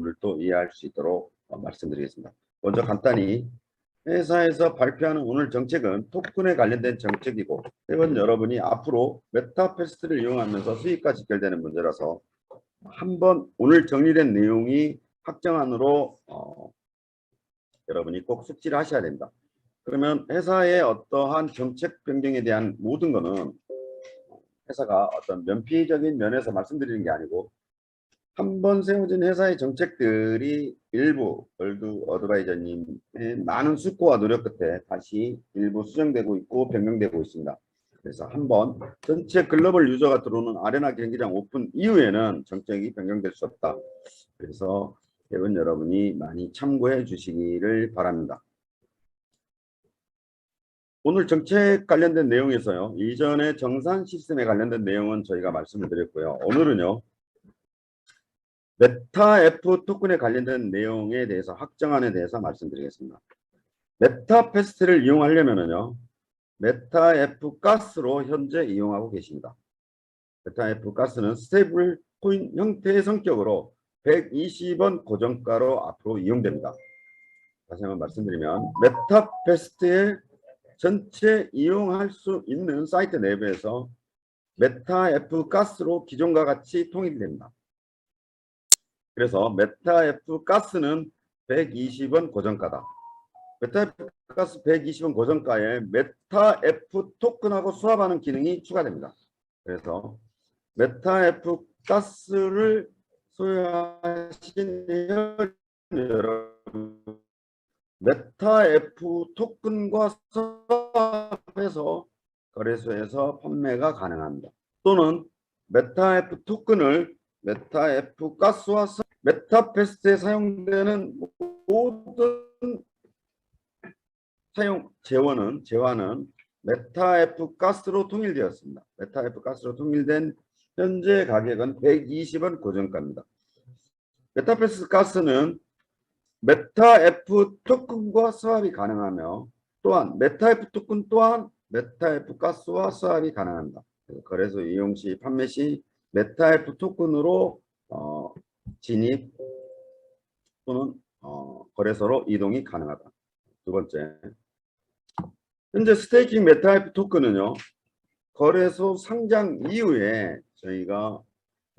부분을 또 이해할 수 있도록 말씀드리겠습니다. 먼저 간단히 회사에서 발표하는 오늘 정책은 토큰에 관련된 정책이고, 회원 여러분이 앞으로 메타패스트를 이용하면서 수익과 직결되는 문제라서 한번 오늘 정리된 내용이 확정안으로 여러분이 꼭 숙지를 하셔야 됩니다. 그러면 회사의 어떠한 정책 변경에 대한 모든 거는 회사가 어떤 면피적인 면에서 말씀드리는 게 아니고, 한번 세워진 회사의 정책들이 일부 월드 어드바이저님의 많은 숙고와 노력 끝에 다시 일부 수정되고 있고 변경되고 있습니다. 그래서 한번 전체 글로벌 유저가 들어오는 아레나 경기장 오픈 이후에는 정책이 변경될 수 없다. 그래서 회원 여러분이 많이 참고해 주시기를 바랍니다. 오늘 정책 관련된 내용에서요, 이전에 정산 시스템에 관련된 내용은 저희가 말씀을 드렸고요. 오늘은요, 메타F 토큰에 관련된 내용에 대해서 확정안에 대해서 말씀드리겠습니다. 메타패스트를 이용하려면요, 메타F 가스로 현재 이용하고 계십니다. 메타F 가스는 스테이블 코인 형태의 성격으로 120원 고정가로 앞으로 이용됩니다. 다시 한번 말씀드리면 메타패스트의 전체 이용할 수 있는 사이트 내부에서 메타F 가스로 기존과 같이 통일됩니다. 그래서 메타F 가스는 120원 고정가다. 메타F 가스 120원 고정가에 메타F 토큰하고 수합하는 기능이 추가됩니다. 그래서 메타F 가스를 소유하신 여러분, 메타F 토큰과 수합해서 거래소에서 판매가 가능합니다. 또는 메타F 토큰을 메타F 가스와 메타패스트에 사용되는 모든 사용 재원은 메타F 가스로 통일되었습니다. 메타F 가스로 통일된 현재 가격은 120원 고정가입니다. 메타패스트 가스는 메타F 토큰과 수합이 가능하며, 또한 메타F 토큰 또한 메타F 가스와 수합이 가능합니다. 거래소 이용 시, 판매 시 메타F 토큰으로 진입 또는 거래소로 이동이 가능하다. 두 번째, 현재 스테이킹 메타F 토큰은요, 거래소 상장 이후에 저희가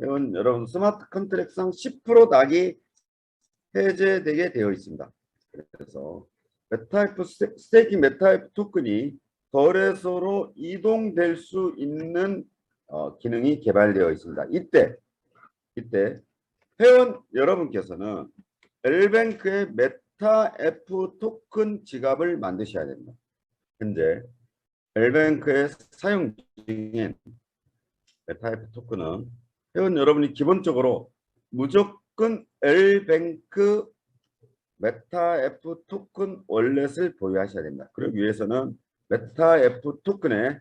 회원 여러분 스마트 컨트랙트상 10% 낙이 해제되게 되어 있습니다. 그래서 메타F 스테이킹 메타F 토큰이 거래소로 이동될 수 있는 기능이 개발되어 있습니다. 이때 회원 여러분께서는 엘뱅크의 메타F 토큰 지갑을 만드셔야 됩니다. 현재 엘뱅크에 사용 중인 메타F 토큰은 회원 여러분이 기본적으로 무조건 엘뱅크 메타F 토큰 월렛을 보유하셔야 됩니다. 그러기 위해서는 메타F 토큰에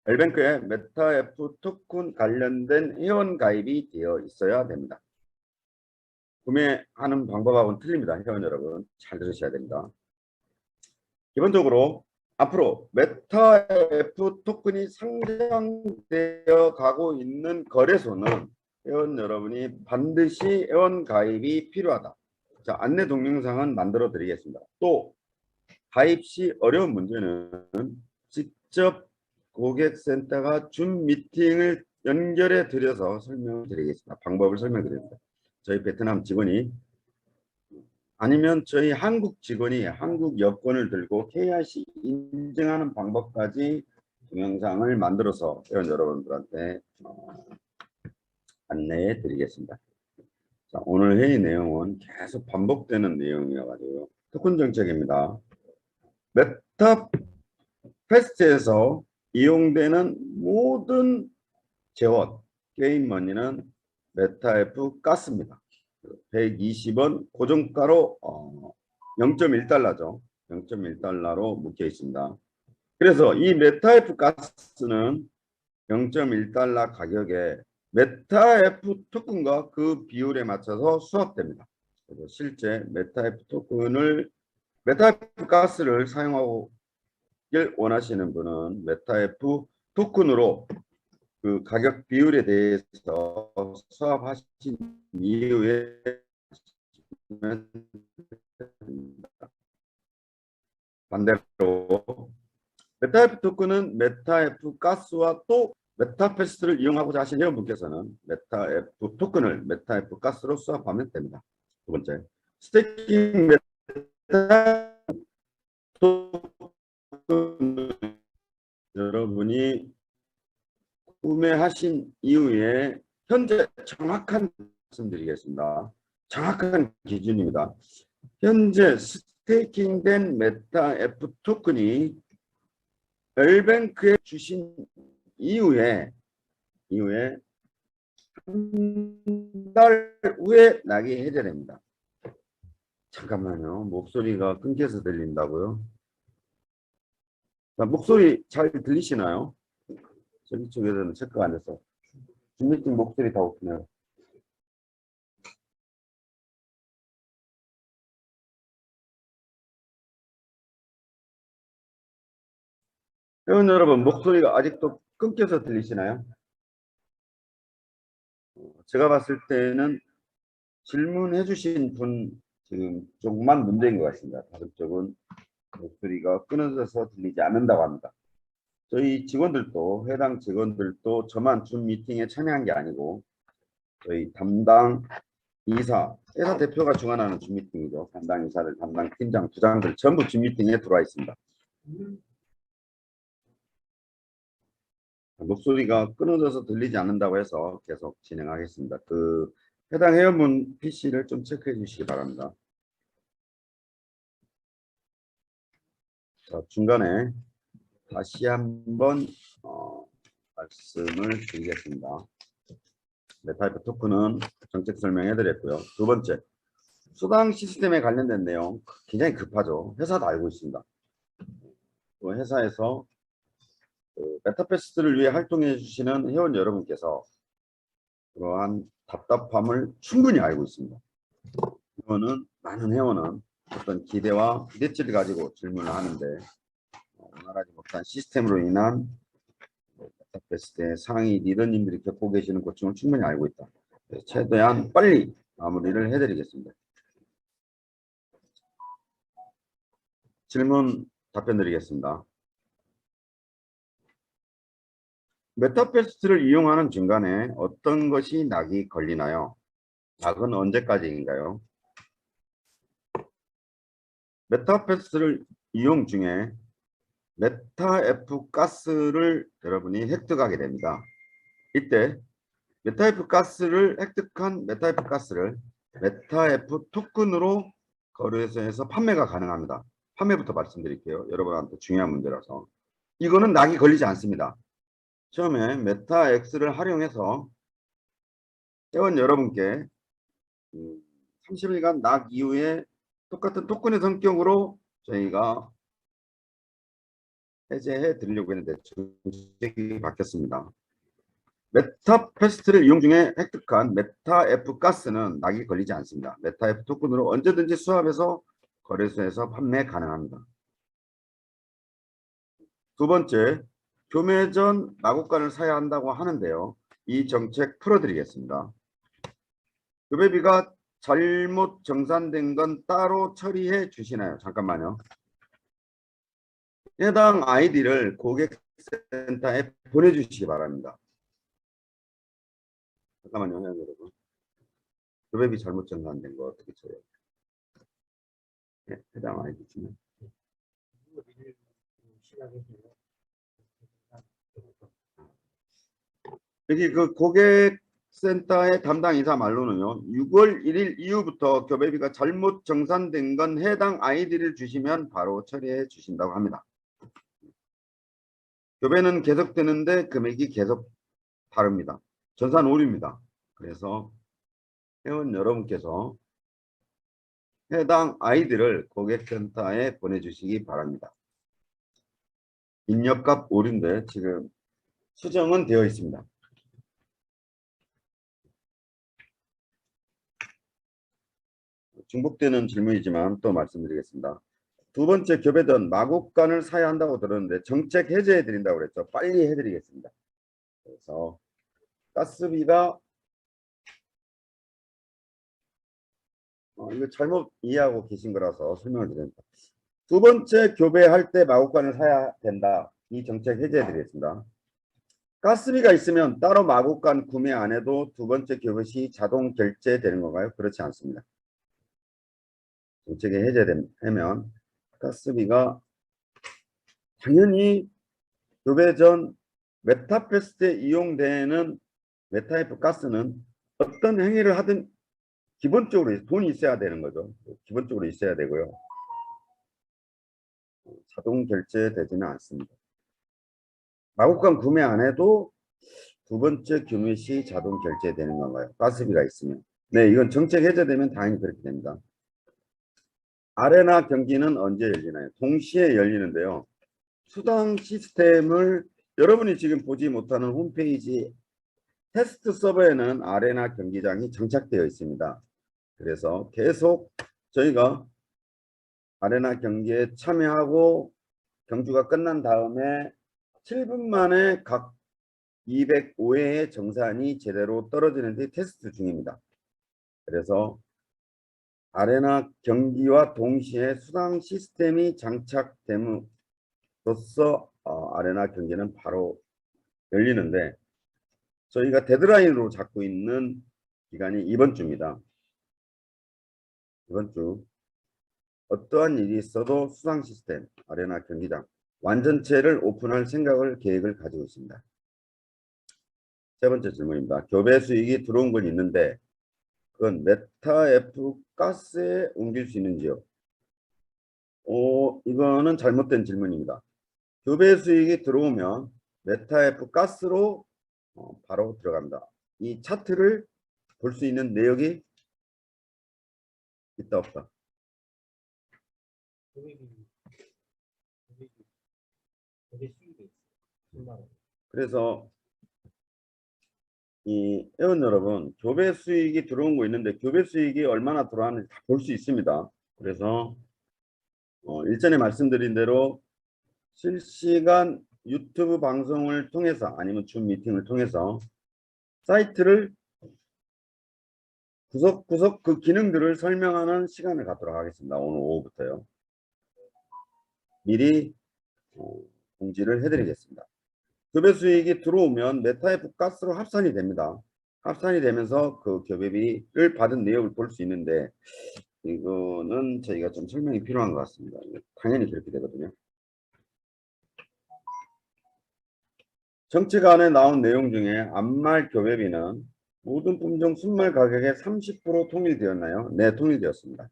엘뱅크의 메타F 토큰 관련된 회원 가입이 되어 있어야 됩니다. 구매하는 방법하고는 틀립니다. 회원 여러분 잘 들으셔야 됩니다. 기본적으로 앞으로 메타F 토큰이 상장되어 가고 있는 거래소는 회원 여러분이 반드시 회원 가입이 필요하다. 자, 안내 동영상은 만들어 드리겠습니다. 또 가입 시 어려운 문제는 직접 고객센터가 줌 미팅을 연결해 드려서 설명드리겠습니다. 방법을 설명드립니다. 저희 베트남 직원이 아니면 저희 한국 직원이 한국 여권을 들고 KYC 인증하는 방법까지 동영상을 만들어서 회원 여러분들한테 안내해 드리겠습니다. 자, 오늘 회의 내용은 계속 반복되는 내용이어가지고 토큰 정책입니다. 메타패스트에서 이용되는 모든 재원, 게임머니는 메타F 가스입니다. 120원 고정가로 0.1달러죠. 0.1달러로 묶여 있습니다. 그래서 이 메타F 가스는 0.1달러 가격에 메타F 토큰과 그 비율에 맞춰서 수합됩니다. 그래서 실제 메타F 가스를 사용하길 원하시는 분은 메타F 토큰으로 그 가격 비율에 대해서 수합하신 이후에 반대로 메타F 토큰은 메타F 가스와 또 메타패스를 이용하고자 하신 회원분께서는 메타F 토큰을 메타F 가스로 수합하면 됩니다. 두 번째, 스테이킹 메타 토큰을 여러분이 구매하신 이후에 현재 정확한 말씀드리겠습니다. 정확한 기준입니다. 현재 스테이킹된 메타F 토큰이 웰뱅크에 주신 이후에 한 달 후에 낙이 해제됩니다. 잠깐만요. 목소리가 끊겨서 들린다고요? 목소리 잘 들리시나요? 저기 쪽에서는 체크가 안 돼서. 준비팀 목소리 다 오픈해요. 회원 여러분, 목소리가 아직도 끊겨서 들리시나요? 제가 봤을 때는 질문해 주신 분 지금 조금만 문제인 것 같습니다. 다른 쪽은 목소리가 끊어져서 들리지 않는다고 합니다. 저희 직원들도, 해당 직원들도 저만 줌 미팅에 참여한 게 아니고 저희 담당 이사, 회사 대표가 주관하는 줌 미팅이죠. 담당 이사들, 담당 팀장, 부장들 전부 줌 미팅에 들어와 있습니다. 목소리가 끊어져서 들리지 않는다고 해서 계속 진행하겠습니다. 그 해당 회원분 PC를 좀 체크해 주시기 바랍니다. 자, 중간에 다시 한번 말씀을 드리겠습니다. 메타F 토큰은 정책 설명해 드렸고요. 두 번째, 수당 시스템에 관련된 내용 굉장히 급하죠. 회사도 알고 있습니다. 그 회사에서 그 메타패스트를 위해 활동해 주시는 회원 여러분께서 그러한 답답함을 충분히 알고 있습니다. 이거는 많은 회원은 어떤 기대치를 가지고 질문을 하는데 원활하지 못한 시스템으로 인한 메타패스트의 상위 리더님들이 겪고 계시는 고충을 충분히 알고 있다. 최대한 빨리 마무리를 해드리겠습니다. 질문 답변 드리겠습니다. 메타패스트를 이용하는 중간에 어떤 것이 낙이 걸리나요? 낙은 언제까지인가요? 메타패스트를 이용 중에 메타F 가스를 여러분이 획득하게 됩니다. 이때 메타F 가스를 획득한 메타F 가스를 메타F 토큰으로 거래소에서 판매가 가능합니다. 판매부터 말씀드릴게요. 여러분한테 중요한 문제라서. 이거는 낙이 걸리지 않습니다. 처음에 메타X를 활용해서 회원 여러분께 30일간 낙 이후에 똑같은 토큰의 성격으로 저희가 해제해 드리려고 했는데 정책이 바뀌었습니다. 메타패스트를 이용 중에 획득한 메타F 가스는 낙이 걸리지 않습니다. 메타F 토큰으로 언제든지 수합해서 거래소에서 판매 가능합니다. 두 번째, 교매 전 마구간을 사야 한다고 하는데요. 이 정책 풀어드리겠습니다. 교매비가 잘못 정산된 건 따로 처리해 주시나요? 잠깐만요. 해당 아이디를 고객센터에 보내주시기 바랍니다. 잠깐만요, 여러분. 교매비 잘못 정산된 거 어떻게 처리해요? 네, 해당 아이디 주면. 여기 그 고객센터의 담당 이사 말로는요. 6월 1일 이후부터 교배비가 잘못 정산된 건 해당 아이디를 주시면 바로 처리해 주신다고 합니다. 교배는 계속되는데 금액이 계속 다릅니다. 전산 오류입니다. 그래서 회원 여러분께서 해당 아이디를 고객센터에 보내주시기 바랍니다. 입력값 오류인데 지금 수정은 되어 있습니다. 중복되는 질문이지만 또 말씀드리겠습니다. 두 번째, 교배전 마구간을 사야 한다고 들었는데 정책 해제해 드린다고 그랬죠. 빨리 해드리겠습니다. 그래서 가스비가 이거 잘못 이해하고 계신 거라서 설명을 드립니다. 두 번째 교배할 때 마구간을 사야 된다. 이 정책 해제해 드리겠습니다. 가스비가 있으면 따로 마구간 구매 안 해도 두 번째 교배 시 자동 결제되는 건가요? 그렇지 않습니다. 정책이 해제되면 가스비가 당연히 교배 전 메타패스 이용되는 메타F 가스는 어떤 행위를 하든 기본적으로 돈이 있어야 되는 거죠. 기본적으로 있어야 되고요. 자동 결제되지는 않습니다. 마구간 구매 안 해도 두 번째 구매 시 자동 결제되는 건가요? 가스비가 있으면. 네, 이건 정책 해제되면 당연히 그렇게 됩니다. 아레나 경기는 언제 열리나요? 동시에 열리는데요. 수당 시스템을 여러분이 지금 보지 못하는 홈페이지 테스트 서버에는 아레나 경기장이 장착되어 있습니다. 그래서 계속 저희가 아레나 경기에 참여하고 경주가 끝난 다음에 7분 만에 각 205회의 정산이 제대로 떨어지는데 테스트 중입니다. 그래서 아레나 경기와 동시에 수당 시스템이 장착됨으로써 아레나 경기는 바로 열리는데 저희가 데드라인으로 잡고 있는 기간이 이번 주입니다. 이번 주 어떠한 일이 있어도 수상 시스템 아레나 경기장 완전체를 오픈할 계획을 가지고 있습니다. 세 번째 질문입니다. 교배 수익이 들어온 건 있는데 그건 메타F 가스에 옮길 수 있는지요? 이거는 잘못된 질문입니다. 교배 수익이 들어오면 메타F 가스로 바로 들어갑니다. 이 차트를 볼 수 있는 내역이 있다 없다? 그래서 이 회원 여러분, 교배 수익이 들어온 거 있는데 교배 수익이 얼마나 들어왔는지 다 볼 수 있습니다. 그래서 일전에 말씀드린 대로 실시간 유튜브 방송을 통해서 아니면 줌 미팅을 통해서 사이트를 구석구석 그 기능들을 설명하는 시간을 갖도록 하겠습니다. 오늘 오후부터요. 미리 공지를 해드리겠습니다. 교배 수익이 들어오면 메타F 가스로 합산이 됩니다. 합산이 되면서 그 교배비를 받은 내역을 볼 수 있는데 이거는 저희가 좀 설명이 필요한 것 같습니다. 당연히 그렇게 되거든요. 정책안에 나온 내용 중에 암말 교배비는 모든 품종 순말 가격의 30% 통일되었나요? 네, 통일되었습니다.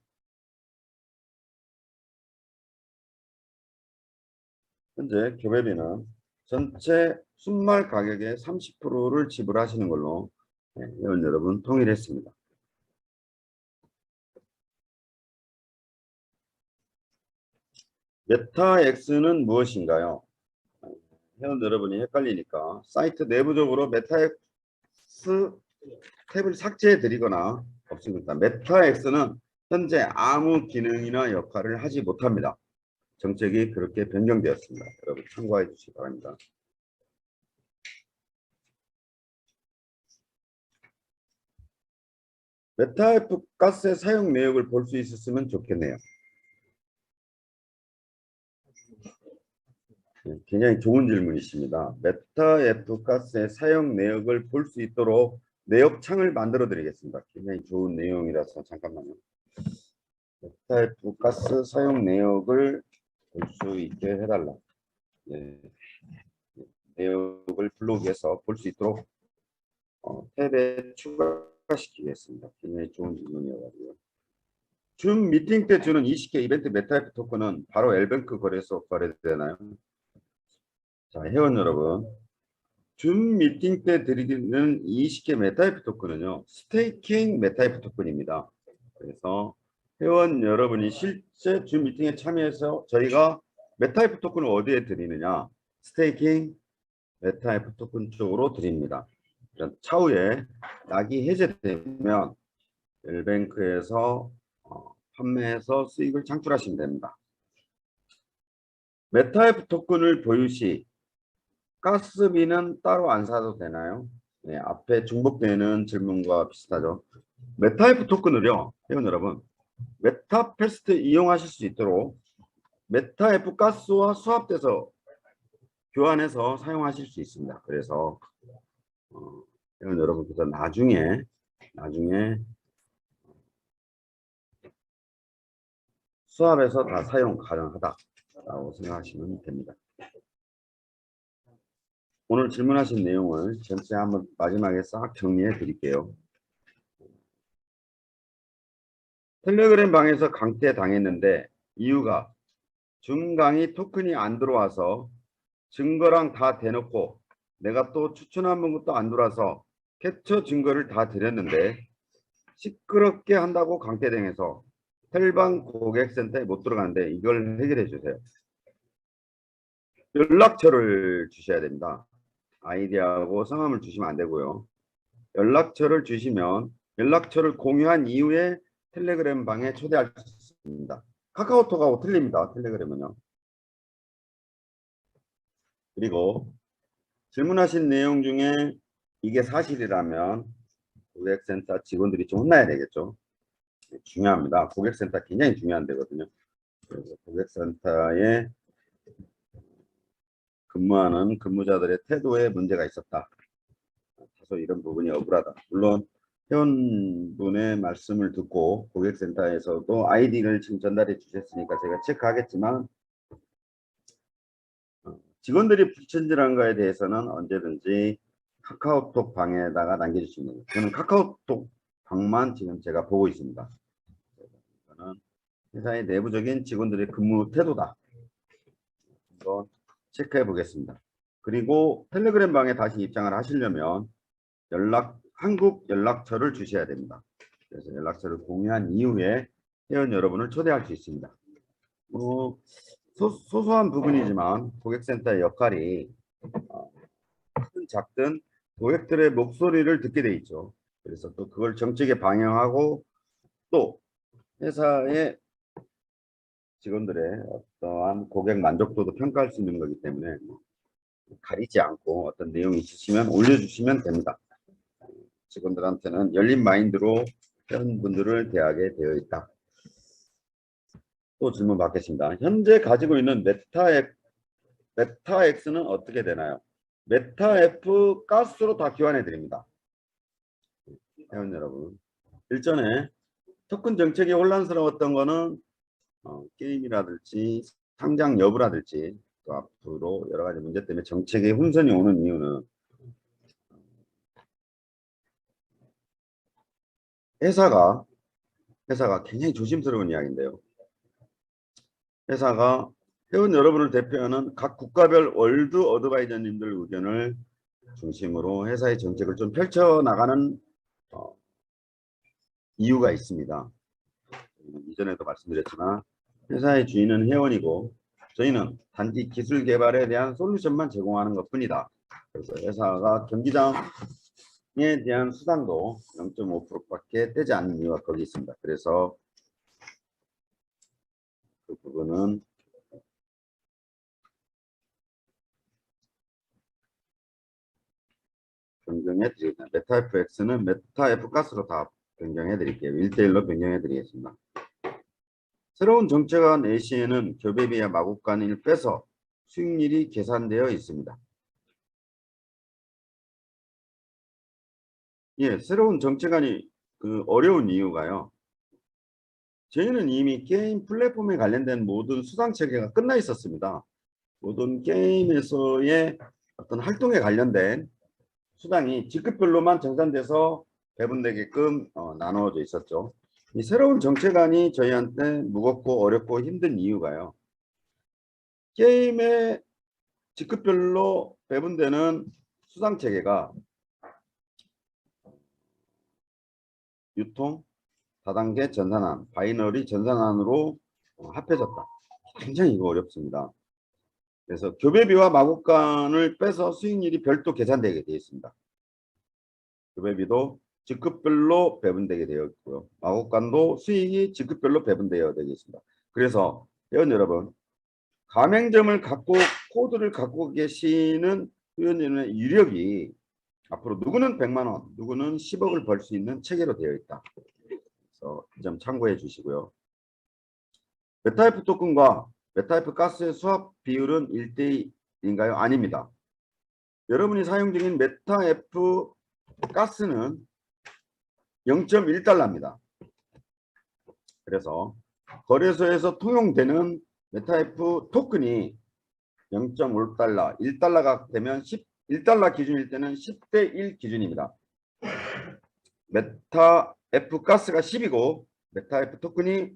현재 교배비는 전체 순말 가격의 30%를 지불하시는 걸로 회원 여러분 통일했습니다. 메타X는 무엇인가요? 회원 여러분이 헷갈리니까 사이트 내부적으로 메타X 탭을 삭제해 드리거나 없습니다. 메타X는 현재 아무 기능이나 역할을 하지 못합니다. 정책이 그렇게 변경되었습니다. 여러분 참고해 주시기 바랍니다. 메타F 가스의 사용 내역을 볼 수 있었으면 좋겠네요. 굉장히 좋은 질문이십니다. 메타F 가스의 사용 내역을 볼 수 있도록 내역 창을 만들어 드리겠습니다. 굉장히 좋은 내용이라서 잠깐만요. 메타F 가스 사용 내역을 볼 수 있게 해달라. 네. 내역을 블로그에서 볼 수 있도록 탭에 추가시키겠습니다. 굉장히 좋은 질문이어가지고. 줌 미팅 때 주는 20개 이벤트 메타F 토큰은 바로 엘뱅크 거래소 거래되나요? 자, 회원 여러분, 줌 미팅 때 드리는 20개 메타F 토큰은요, 스테이킹 메타F 토큰입니다. 그래서 회원 여러분이 실제 줌 미팅에 참여해서 저희가 메타F 토큰을 어디에 드리느냐, 스테이킹 메타F 토큰 쪽으로 드립니다. 차후에 낙이 해제되면 엘뱅크에서 판매해서 수익을 창출하시면 됩니다. 메타F 토큰을 보유 시 가스비는 따로 안 사도 되나요? 네, 앞에 중복되는 질문과 비슷하죠. 메타F 토큰을요, 회원 여러분, 메타패스트 이용하실 수 있도록 메타F 가스와 수합돼서 교환해서 사용하실 수 있습니다. 그래서 회원 여러분께서 나중에 수합해서 다 사용 가능하다라고 생각하시면 됩니다. 오늘 질문하신 내용을 전체 한번 마지막에 싹 정리해 드릴게요. 텔레그램 방에서 강퇴 당했는데 이유가 중강의 토큰이 안 들어와서 증거랑 다 대놓고 내가 또 추천한 것도 안 들어와서 캡처 증거를 다 드렸는데 시끄럽게 한다고 강퇴당해서 텔방 고객센터에 못 들어가는데 이걸 해결해 주세요. 연락처를 주셔야 됩니다. 아이디하고 성함을 주시면 안 되고요. 연락처를 주시면 연락처를 공유한 이후에 텔레그램 방에 초대할 수 있습니다. 카카오톡하고 틀립니다. 텔레그램은요. 그리고 질문하신 내용 중에 이게 사실이라면 고객센터 직원들이 좀 혼나야 되겠죠. 중요합니다. 고객센터 굉장히 중요한 데거든요. 그래서 고객센터에 근무하는 근무자들의 태도에 문제가 있었다. 다소 이런 부분이 억울하다. 물론 회원분의 말씀을 듣고 고객센터에서도 아이디를 지금 전달해 주셨으니까 제가 체크하겠지만 직원들이 불친절한 거에 대해서는 언제든지 카카오톡 방에다가 남겨주시면 됩니다. 저는 카카오톡 방만 지금 제가 보고 있습니다. 저는 회사의 내부적인 직원들의 근무 태도다. 한번 체크해 보겠습니다. 그리고 텔레그램 방에 다시 입장을 하시려면 한국 연락처를 주셔야 됩니다. 그래서 연락처를 공유한 이후에 회원 여러분을 초대할 수 있습니다. 소소한 부분이지만 고객센터의 역할이 큰 작든 고객들의 목소리를 듣게 돼 있죠. 그래서 또 그걸 정책에 반영하고 또 회사의 직원들의 어떠한 고객 만족도도 평가할 수 있는 거기 때문에 가리지 않고 어떤 내용이 있으시면 올려주시면 됩니다. 직원들한테는 열린 마인드로 회원분들을 대하게 되어 있다. 또 질문 받겠습니다. 현재 가지고 있는 메타X는 어떻게 되나요? 메타F 가스로 다 교환해 드립니다. 회원 여러분, 일전에 토큰 정책이 혼란스러웠던 거는 게임이라든지 상장 여부라든지 또 앞으로 여러 가지 문제 때문에 정책에 혼선이 오는 이유는 회사가 굉장히 조심스러운 이야기인데요. 회사가 회원 여러분을 대표하는 각 국가별 월드 어드바이저님들 의견을 중심으로 회사의 정책을 좀 펼쳐나가는 이유가 있습니다. 이전에도 말씀드렸지만 회사의 주인은 회원이고 저희는 단지 기술 개발에 대한 솔루션만 제공하는 것뿐이다. 그래서 회사가 경기장에 대한 수당도 0.5%밖에 떼지 않는 이유가 거기 있습니다. 그래서 그 부분은 변경해 드리겠습니다. 메타FX는 메타F 가스로 다 변경해 드릴게요. 1대1로 변경해 드리겠습니다. 새로운 정책안 예시에는 교배비와 마구간을 빼서 수익률이 계산되어 있습니다. 예, 새로운 정책안이 어려운 이유가요. 저희는 이미 게임 플랫폼에 관련된 모든 수당 체계가 끝나 있었습니다. 모든 게임에서의 어떤 활동에 관련된 수당이 직급별로만 정산돼서 배분되게끔 나누어져 있었죠. 이 새로운 정책안이 저희한테 무겁고 어렵고 힘든 이유가요. 게임의 직급별로 배분되는 수당 체계가 유통, 다단계 전산안, 바이너리 전산안으로 합해졌다. 굉장히 이거 어렵습니다. 그래서 교배비와 마구간을 빼서 수익률이 별도 계산되게 되어 있습니다. 교배비도 직급별로 배분되게 되어 있고요. 마구간도 수익이 직급별로 배분되어 되겠습니다. 그래서 회원 여러분, 가맹점을 갖고 코드를 갖고 계시는 회원님의 이력이 앞으로 누구는 100만 원, 누구는 10억을 벌 수 있는 체계로 되어 있다. 그래서 이 점 참고해 주시고요. 메타F 토큰과 메타F 가스의 수합 비율은 1대1인가요? 아닙니다. 여러분이 사용 중인 메타F 가스는 0.1달러입니다. 그래서 거래소에서 통용되는 메타F 토큰이 0.5달러, 1달러가 되면 1달러 기준일 때는 10대 1 기준입니다. 메타F 가스가 10이고 메타F 토큰이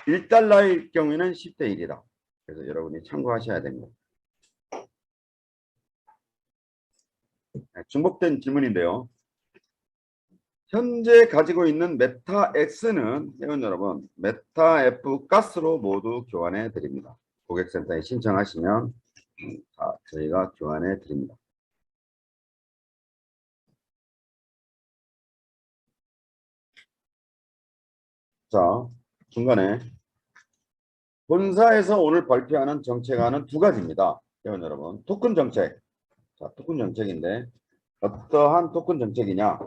1달러일 경우에는 10대 1이다. 그래서 여러분이 참고하셔야 됩니다. 중복된 질문인데요. 현재 가지고 있는 메타X는 회원 여러분 메타F 가스로 모두 교환해 드립니다. 고객센터에 신청하시면 저희가 교환해 드립니다. 자, 중간에 본사에서 오늘 발표하는 정책안은 두 가지입니다. 회원 여러분, 토큰 정책. 자, 토큰 정책인데 어떠한 토큰 정책이냐?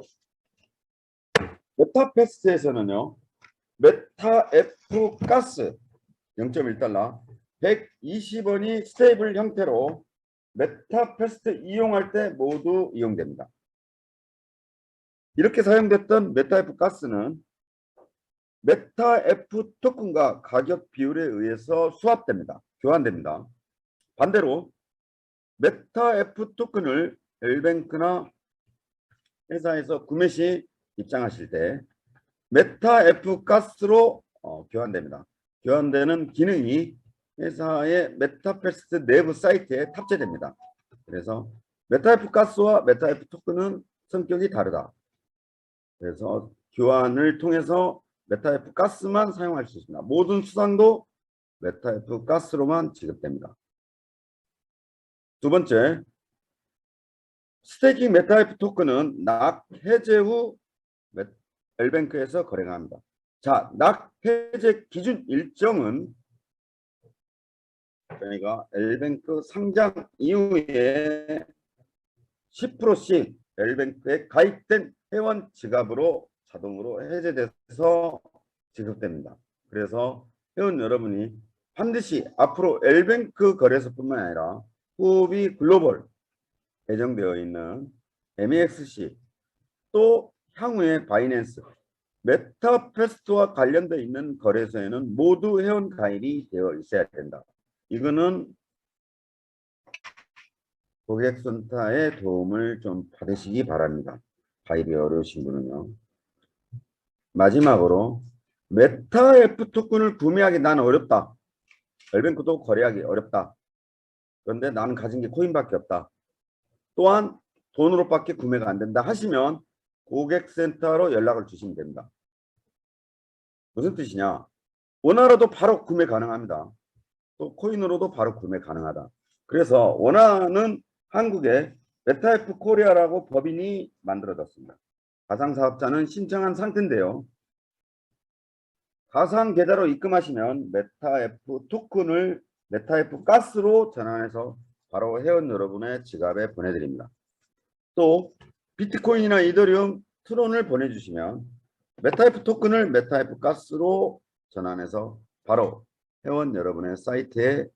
메타패스트에서는요, 메타F 가스 0.1달러, 120원이 스테이블 형태로 메타패스트 이용할 때 모두 이용됩니다. 이렇게 사용됐던 메타F 가스는 메타F 토큰과 가격 비율에 의해서 수합됩니다. 교환됩니다. 반대로 메타F 토큰을 엘뱅크나 회사에서 구매 시 입장하실 때 메타F 가스로 교환됩니다. 교환되는 기능이 회사의 메타패스트 내부 사이트에 탑재됩니다. 그래서 메타F 가스와 메타F 토큰은 성격이 다르다. 그래서 교환을 통해서 메타F 가스만 사용할 수 있습니다. 모든 수당도 메타F 가스로만 지급됩니다. 두 번째, 스테이킹 메타F 토큰은 낙 해제 후 엘뱅크에서 거래가 합니다. 자, 낙 해제 기준 일정은 저희가 엘뱅크 상장 이후에 10%씩 엘뱅크에 가입된 회원 지갑으로 자동으로 해제돼서 지급됩니다. 그래서 회원 여러분이 반드시 앞으로 엘뱅크 거래소뿐만 아니라 후비 글로벌 배정되어 있는 MEXC 또 향후에 바이낸스 메타패스트와 관련되어 있는 거래소에는 모두 회원 가입이 되어 있어야 된다. 이거는 고객센터의 도움을 좀 받으시기 바랍니다. 가입이 어려우신 분은요. 마지막으로 메타F 토큰을 구매하기 나는 어렵다. 엘뱅크도 거래하기 어렵다. 그런데 나는 가진 게 코인밖에 없다. 또한 돈으로밖에 구매가 안 된다 하시면 고객센터로 연락을 주시면 됩니다. 무슨 뜻이냐? 원화로도 바로 구매 가능합니다. 또 코인으로도 바로 구매 가능하다. 그래서 원화는 한국에 메타F 코리아라고 법인이 만들어졌습니다. 가상사업자는 신청한 상태인데요. 가상 계좌로 입금하시면 메타F 토큰을 메타F 가스로 전환해서 바로 회원 여러분의 지갑에 보내드립니다. 또 비트코인이나 이더리움, 트론을 보내주시면 메타F 토큰을 메타F 가스로 전환해서 바로 회원 여러분의 사이트에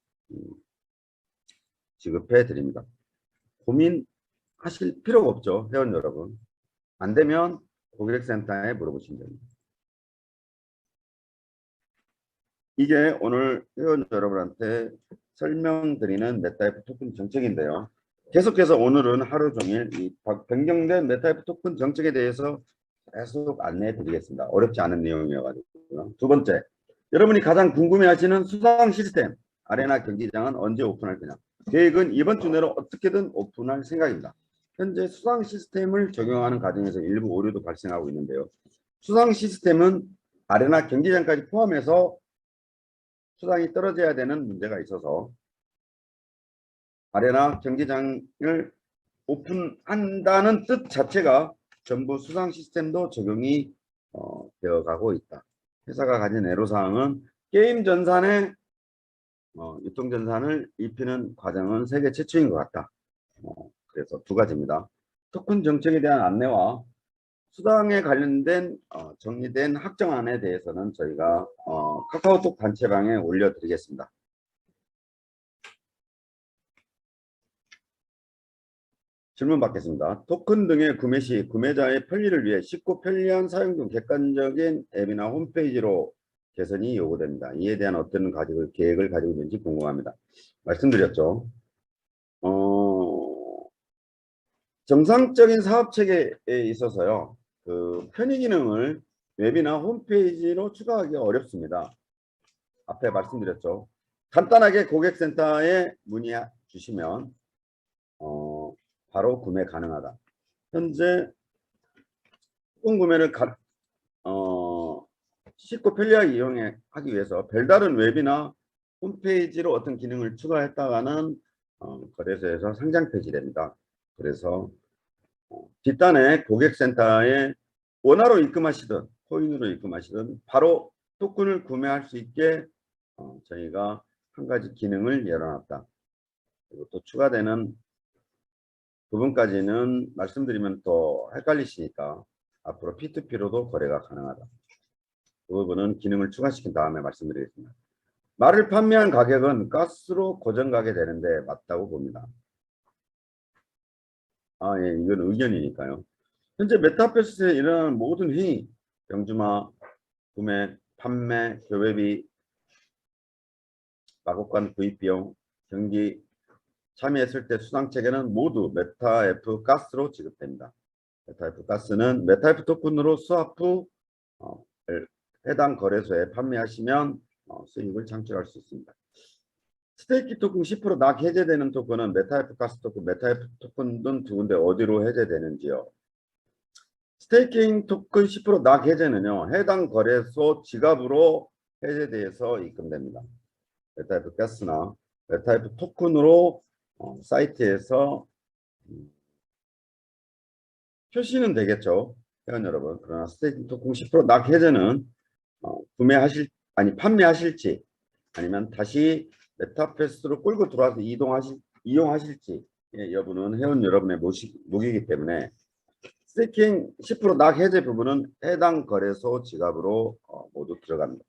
지급해 드립니다. 고민하실 필요가 없죠. 회원 여러분. 안 되면 고객센터에 물어보시면 됩니다. 이게 오늘 회원 여러분한테 설명드리는 메타F 토큰 정책인데요. 계속해서 오늘은 하루 종일 이 변경된 메타F 토큰 정책에 대해서 계속 안내해 드리겠습니다. 어렵지 않은 내용이어가지고요. 두 번째, 여러분이 가장 궁금해하시는 수상 시스템 아레나 경기장은 언제 오픈할 거냐. 계획은 이번 주 내로 어떻게든 오픈할 생각입니다. 현재 수상 시스템을 적용하는 과정에서 일부 오류도 발생하고 있는데요. 수상 시스템은 아레나 경기장까지 포함해서 수당이 떨어져야 되는 문제가 있어서 아레나 경기장을 오픈한다는 뜻 자체가 전부 수상 시스템도 적용이 되어가고 있다. 회사가 가진 애로사항은 게임 전산에 유통 전산을 입히는 과정은 세계 최초인 것 같다. 그래서 두 가지입니다. 토큰 정책에 대한 안내와 수당에 관련된 정리된 학정안에 대해서는 저희가 카카오톡 단체방에 올려드리겠습니다. 질문 받겠습니다. 토큰 등의 구매 시 구매자의 편리를 위해 쉽고 편리한 사용 등 객관적인 앱이나 홈페이지로 개선이 요구됩니다. 이에 대한 어떤 계획을 가지고 있는지 궁금합니다. 말씀드렸죠. 정상적인 사업 체계에 있어서요, 그 편의 기능을 웹이나 홈페이지로 추가하기 어렵습니다. 앞에 말씀드렸죠. 간단하게 고객센터에 문의 주시면 바로 구매 가능하다. 현재 토큰 구매를 쉽고 편리하게 이용하기 위해서 별다른 웹이나 홈페이지로 어떤 기능을 추가했다가는 거래소에서 상장 폐지됩니다. 그래서 뒷단에 고객센터에 원화로 입금하시든 코인으로 입금하시든 바로 토큰을 구매할 수 있게 저희가 한 가지 기능을 열어놨다. 그리고 또 추가되는 부분까지는 말씀드리면 더 헷갈리시니까 앞으로 P2P로도 거래가 가능하다. 그 부분은 기능을 추가시킨 다음에 말씀드리겠습니다. 말을 판매한 가격은 가스로 고정가게 되는데 맞다고 봅니다. 예, 이건 의견이니까요. 현재 메타버스에 일어나는 모든 행위, 병주마, 구매, 판매, 교배비, 마곡간 구입비용, 경기 참여했을 때 수당체계는 모두 메타F 가스로 지급됩니다. 메타F 가스는 메타F 토큰으로 수합 후 해당 거래소에 판매하시면 수익을 창출할 수 있습니다. 스테이킹 토큰 10% 낙 해제되는 토큰은 메타F 가스 토큰, 메타F 토큰 등 두 군데 어디로 해제되는지요? 스테이킹 토큰 10%낙 해제는요, 해당 거래소 지갑으로 해제돼서 입금됩니다. 메타F 가스나 메타F 토큰으로 사이트에서 표시는 되겠죠, 회원 여러분. 그러나 스테이킹 토큰 10%낙 해제는 판매하실지 아니면 다시 메타버스로 끌고 들어와서 이용하실지 여부는 회원 여러분의 몫이기 때문에 스테이킹 10%낙 해제 부분은 해당 거래소 지갑으로 모두 들어갑니다.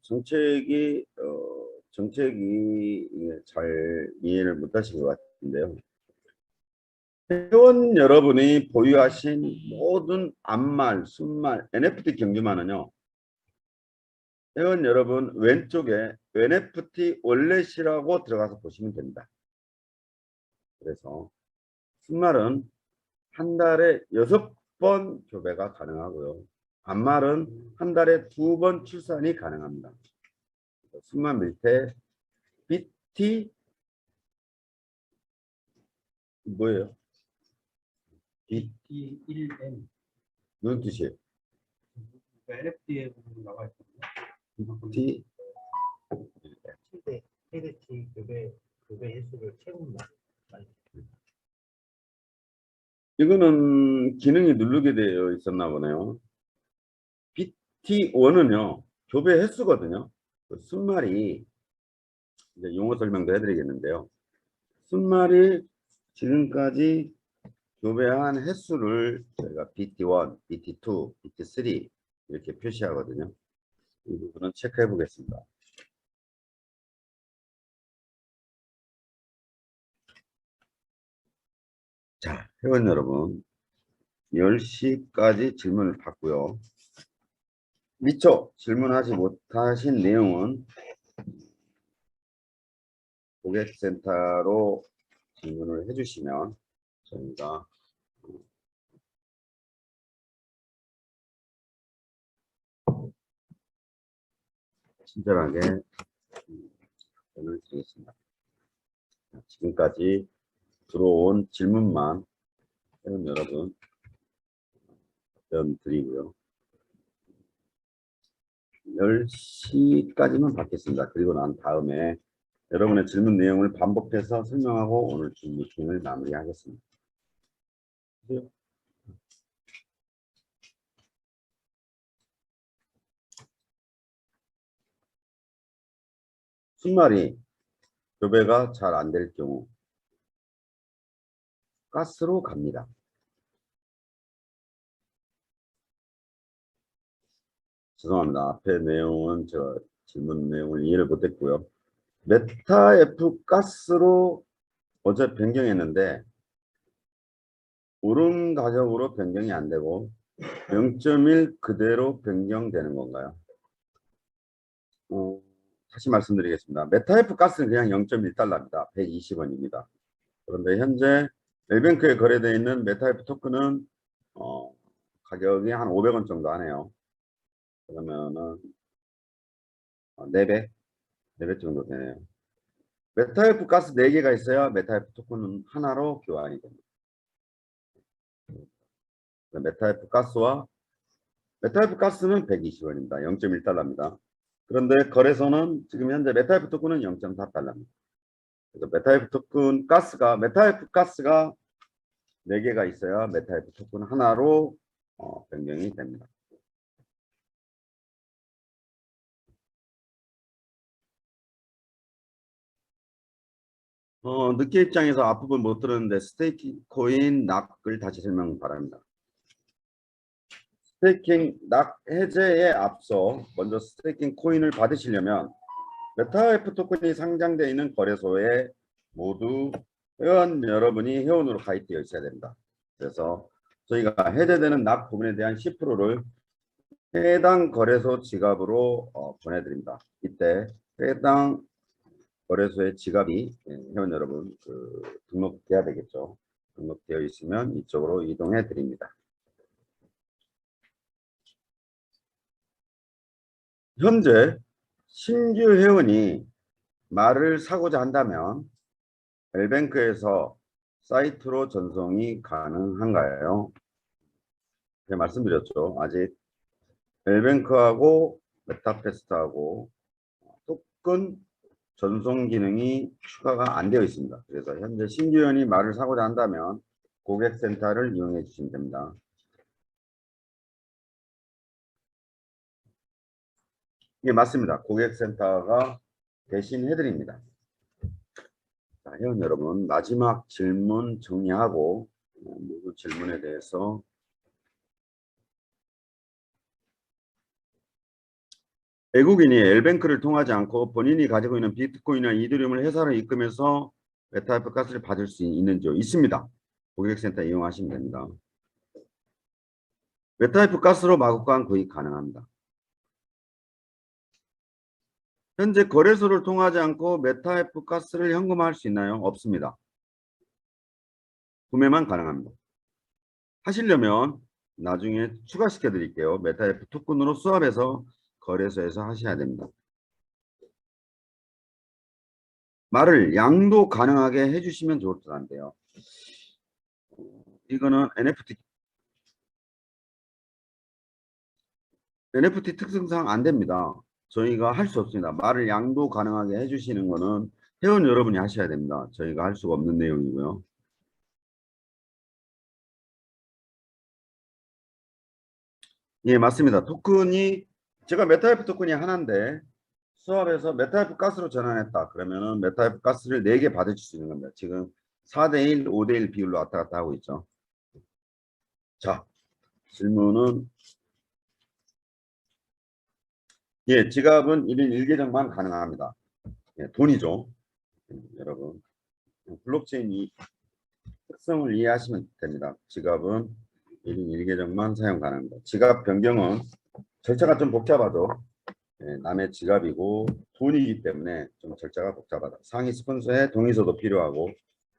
정책이 잘 이해를 못하신 것 같은데요. 회원 여러분이 보유하신 모든 암말, 순말, NFT 경주만은요, 회원 여러분 왼쪽에 NFT 월렛이라고 들어가서 보시면 됩니다. 그래서 순말은 한 달에 6번 교배가 가능하고요. 암말은 한 달에 2번 출산이 가능합니다. 순말 밑에 BT 뭐예요? BT1N 무슨 뜻이에요? NFT에 나와 있거든요. BT 최대치 교배 횟수를 채운다. 이거는 기능이 누르게 되어 있었나 보네요. BT1은요, 교배 횟수거든요. 그 순말이 이제 용어 설명도 해드리겠는데요. 순말이 지금까지 교배한 횟수를 저희가 BT1, BT2, BT3 이렇게 표시하거든요. 이 부분은 체크해 보겠습니다. 자, 회원 여러분, 10시까지 질문을 받고요. 미처 질문하지 못하신 내용은 고객센터로 질문을 해주시면 저희가 친절하게 답변을 드리겠습니다. 지금까지 들어온 질문만 회원 여러분 답변 드리고요. 10시까지만 받겠습니다. 그리고 난 다음에 여러분의 질문 내용을 반복해서 설명하고 오늘 미팅을 마무리하겠습니다. 순말이 교배가 잘 안 될 경우 가스로 갑니다. 죄송합니다. 앞에 내용은 제가 질문 내용을 이해를 못했고요. 메타 F 가스로 어제 변경했는데 오른 가격으로 변경이 안 되고 0.1 그대로 변경되는 건가요? 다시 말씀드리겠습니다. 메타 F 가스는 그냥 0.1달러입니다. 120원입니다. 그런데 현재 엘뱅크에 거래되어 있는 메타 F 토큰은 가격이 한 500원 정도 하네요. 그러면은 4배 정도 되네요. 메타F 가스 4개가 있어야 메타F 토큰은 하나로 교환이 됩니다. 메타F 가스는 120원입니다. 0.1달러입니다. 그런데 거래소는 지금 현재 메타F 토큰은 0.4달러입니다. 그래서 메타F 가스가 4개가 있어야 메타F 토큰 하나로 변경이 됩니다. 늦게 입장에서 앞부분 못 들었는데 스테이킹 코인 낙을 다시 설명 바랍니다. 스테이킹 낙 해제에 앞서 먼저 스테이킹 코인을 받으시려면 메타F 토큰이 상장되어 있는 거래소에 모두 회원 여러분이 회원으로 가입되어 있어야 됩니다. 그래서 저희가 해제되는 낙 부분에 대한 10%를 해당 거래소 지갑으로 보내드립니다. 이때 해당 거래소의 지갑이 회원 여러분 등록돼야 되겠죠. 등록되어 있으면 이쪽으로 이동해 드립니다. 현재 신규 회원이 말을 사고자 한다면 엘뱅크에서 사이트로 전송이 가능한가요? 네, 말씀드렸죠. 아직 엘뱅크하고 메타페스트하고 토큰 전송 기능이 추가가 안 되어 있습니다. 그래서 현재 신규 회원이 말을 사고자 한다면 고객센터를 이용해 주시면 됩니다. 예, 맞습니다. 고객센터가 대신해 드립니다. 자, 회원 여러분, 마지막 질문 정리하고 모든 질문에 대해서 외국인이 엘뱅크를 통하지 않고 본인이 가지고 있는 비트코인이나 이더리움을 회사로 입금해서 메타F 가스를 받을 수 있는지요? 있습니다. 고객센터 이용하시면 됩니다. 메타F 가스로 마구간 구입 가능합니다. 현재 거래소를 통하지 않고 메타F 가스를 현금화할 수 있나요? 없습니다. 구매만 가능합니다. 하시려면 나중에 추가시켜 드릴게요. 메타F 토큰으로 수합해서 거래소에서 하셔야 됩니다. 말을 양도 가능하게 해주시면 좋을 것 같은데요. 이거는 NFT 특성상 안 됩니다. 저희가 할 수 없습니다. 말을 양도 가능하게 해주시는 거는 회원 여러분이 하셔야 됩니다. 저희가 할 수가 없는 내용이고요. 예, 맞습니다. 토큰이 제가 메타F 토큰이 하나인데 수합해서 메타F 가스로 전환했다. 그러면은 메타F 가스를 4개 받으실 수 있는 겁니다. 지금 4대1, 5대1 비율로 왔다 갔다 하고 있죠. 자, 질문은 예, 지갑은 1인 1계정만 가능합니다. 예, 돈이죠. 여러분. 블록체인 특성을 이해하시면 됩니다. 지갑은 1인 1계정만 사용 가능합니다. 지갑 변경은 절차가 좀 복잡하죠. 예, 남의 지갑이고 돈이기 때문에 좀 절차가 복잡하다. 상위 스폰서의 동의서도 필요하고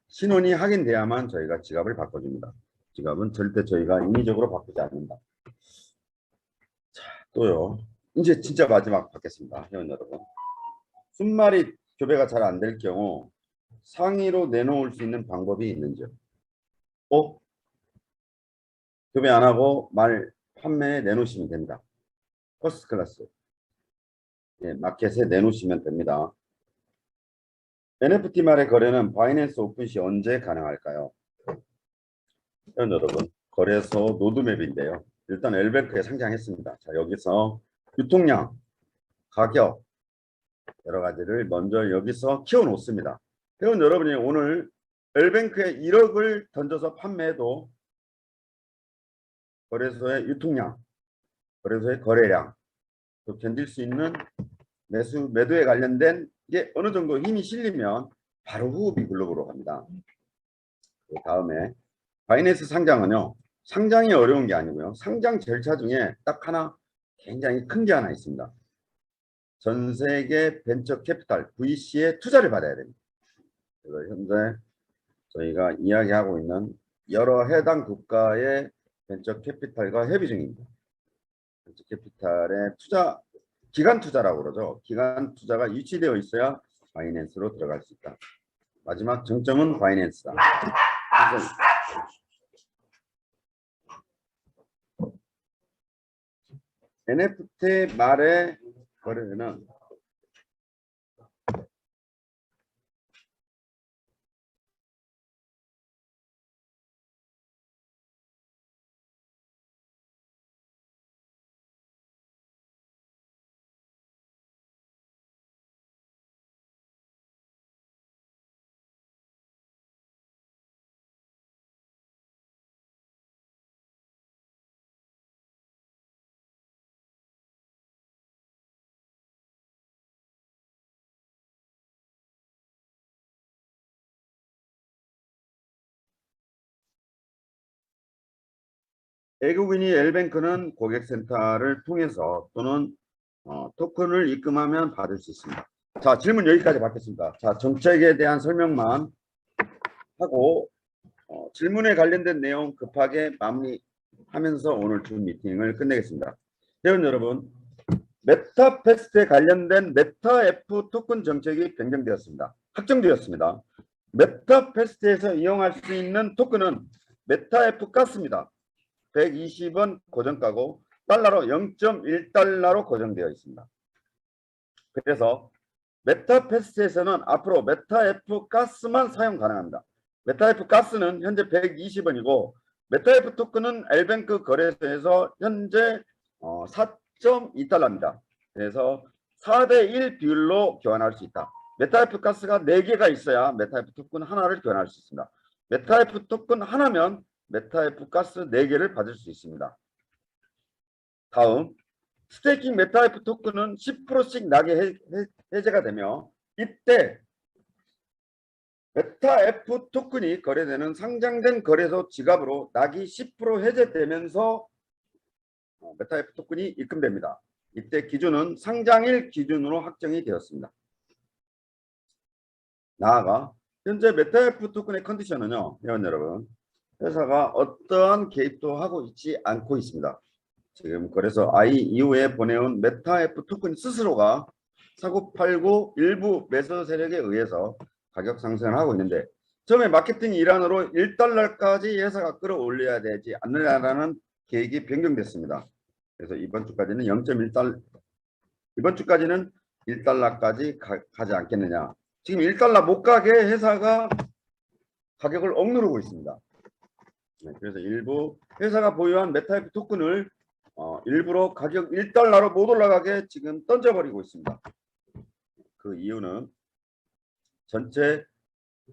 신원이 확인돼야만 저희가 지갑을 바꿔줍니다. 지갑은 절대 저희가 인위적으로 바꾸지 않는다. 자, 또요. 이제 진짜 마지막 받겠습니다. 회원 여러분. 순말이 교배가 잘 안 될 경우 상위로 내놓을 수 있는 방법이 있는지요? 교배 안 하고 말 판매에 내놓으시면 됩니다. 퍼스트 클래스. 예, 마켓에 내놓으시면 됩니다. NFT 말의 거래는 바이낸스 오픈 시 언제 가능할까요? 여러분, 거래소 노드맵인데요. 일단 엘뱅크에 상장했습니다. 자, 여기서 유통량, 가격, 여러 가지를 먼저 여기서 키워 놓습니다. 회원 여러분이 오늘 엘뱅크에 1억을 던져서 판매해도 거래소의 유통량, 거래소의 거래량, 또 견딜 수 있는 매도에 관련된 게 어느 정도 힘이 실리면 바로 후업이 글로벌로 갑니다. 그 다음에 바이낸스 상장은요, 상장이 어려운 게 아니고요, 상장 절차 중에 딱 하나 굉장히 큰 게 하나 있습니다. 전 세계 벤처 캐피탈 VC의 투자를 받아야 됩니다. 그래서 현재 저희가 이야기하고 있는 여러 해당 국가의 벤처 캐피탈과 협의 중입니다. 벤처 캐피탈의 투자, 기간 투자라고 그러죠. 기간 투자가 유치되어 있어야 바이낸스로 들어갈 수 있다. 마지막 정점은 바이낸스다. 그래서 NFT 말의 거래는 외국인이 엘뱅크는 고객센터를 통해서 또는 토큰을 입금하면 받을 수 있습니다. 자, 질문 여기까지 받겠습니다. 자, 정책에 대한 설명만 하고 질문에 관련된 내용 급하게 마무리하면서 오늘 주 미팅을 끝내겠습니다. 회원 여러분, 메타패스트에 관련된 메타F 토큰 정책이 변경되었습니다. 확정되었습니다. 메타패스트에서 이용할 수 있는 토큰은 메타F 가스입니다. 120원 고정가고 달러로 0.1달러로 고정되어 있습니다. 그래서 메타패스트에서는 앞으로 메타F 가스만 사용 가능합니다. 메타F 가스는 현재 120원이고 메타F 토큰은 엘뱅크 거래소에서 현재 4.2달러입니다. 그래서 4대1 비율로 교환할 수 있다. 메타F 가스가 4개가 있어야 메타F 토큰 하나를 교환할 수 있습니다. 메타F 토큰 하나면 메타F 가스 4개를 받을 수 있습니다. 다음, 스테이킹 메타F 토큰은 10%씩 나게 해제가 되며 이때 메타F 토큰이 거래되는 상장된 거래소 지갑으로 낙이 10% 해제되면서 메타F 토큰이 입금됩니다. 이때 기준은 상장일 기준으로 확정이 되었습니다. 나아가 현재 메타F 토큰의 컨디션은요, 회원 여러분, 회사가 어떠한 개입도 하고 있지 않고 있습니다. 지금 그래서 IEO에 보내온 메타F 토큰 스스로가 사고팔고 일부 매수 세력에 의해서 가격 상승을 하고 있는데 처음에 마케팅 일환으로 1달러까지 회사가 끌어올려야 되지 않느냐라는 계획이 변경됐습니다. 그래서 이번 주까지는 0.1달러, 이번 주까지는 1달러까지 가지 않겠느냐. 지금 1달러 못 가게 회사가 가격을 억누르고 있습니다. 네, 그래서 일부 회사가 보유한 메타F 토큰을 일부러 가격 1달러로 못 올라가게 지금 던져버리고 있습니다. 그 이유는 전체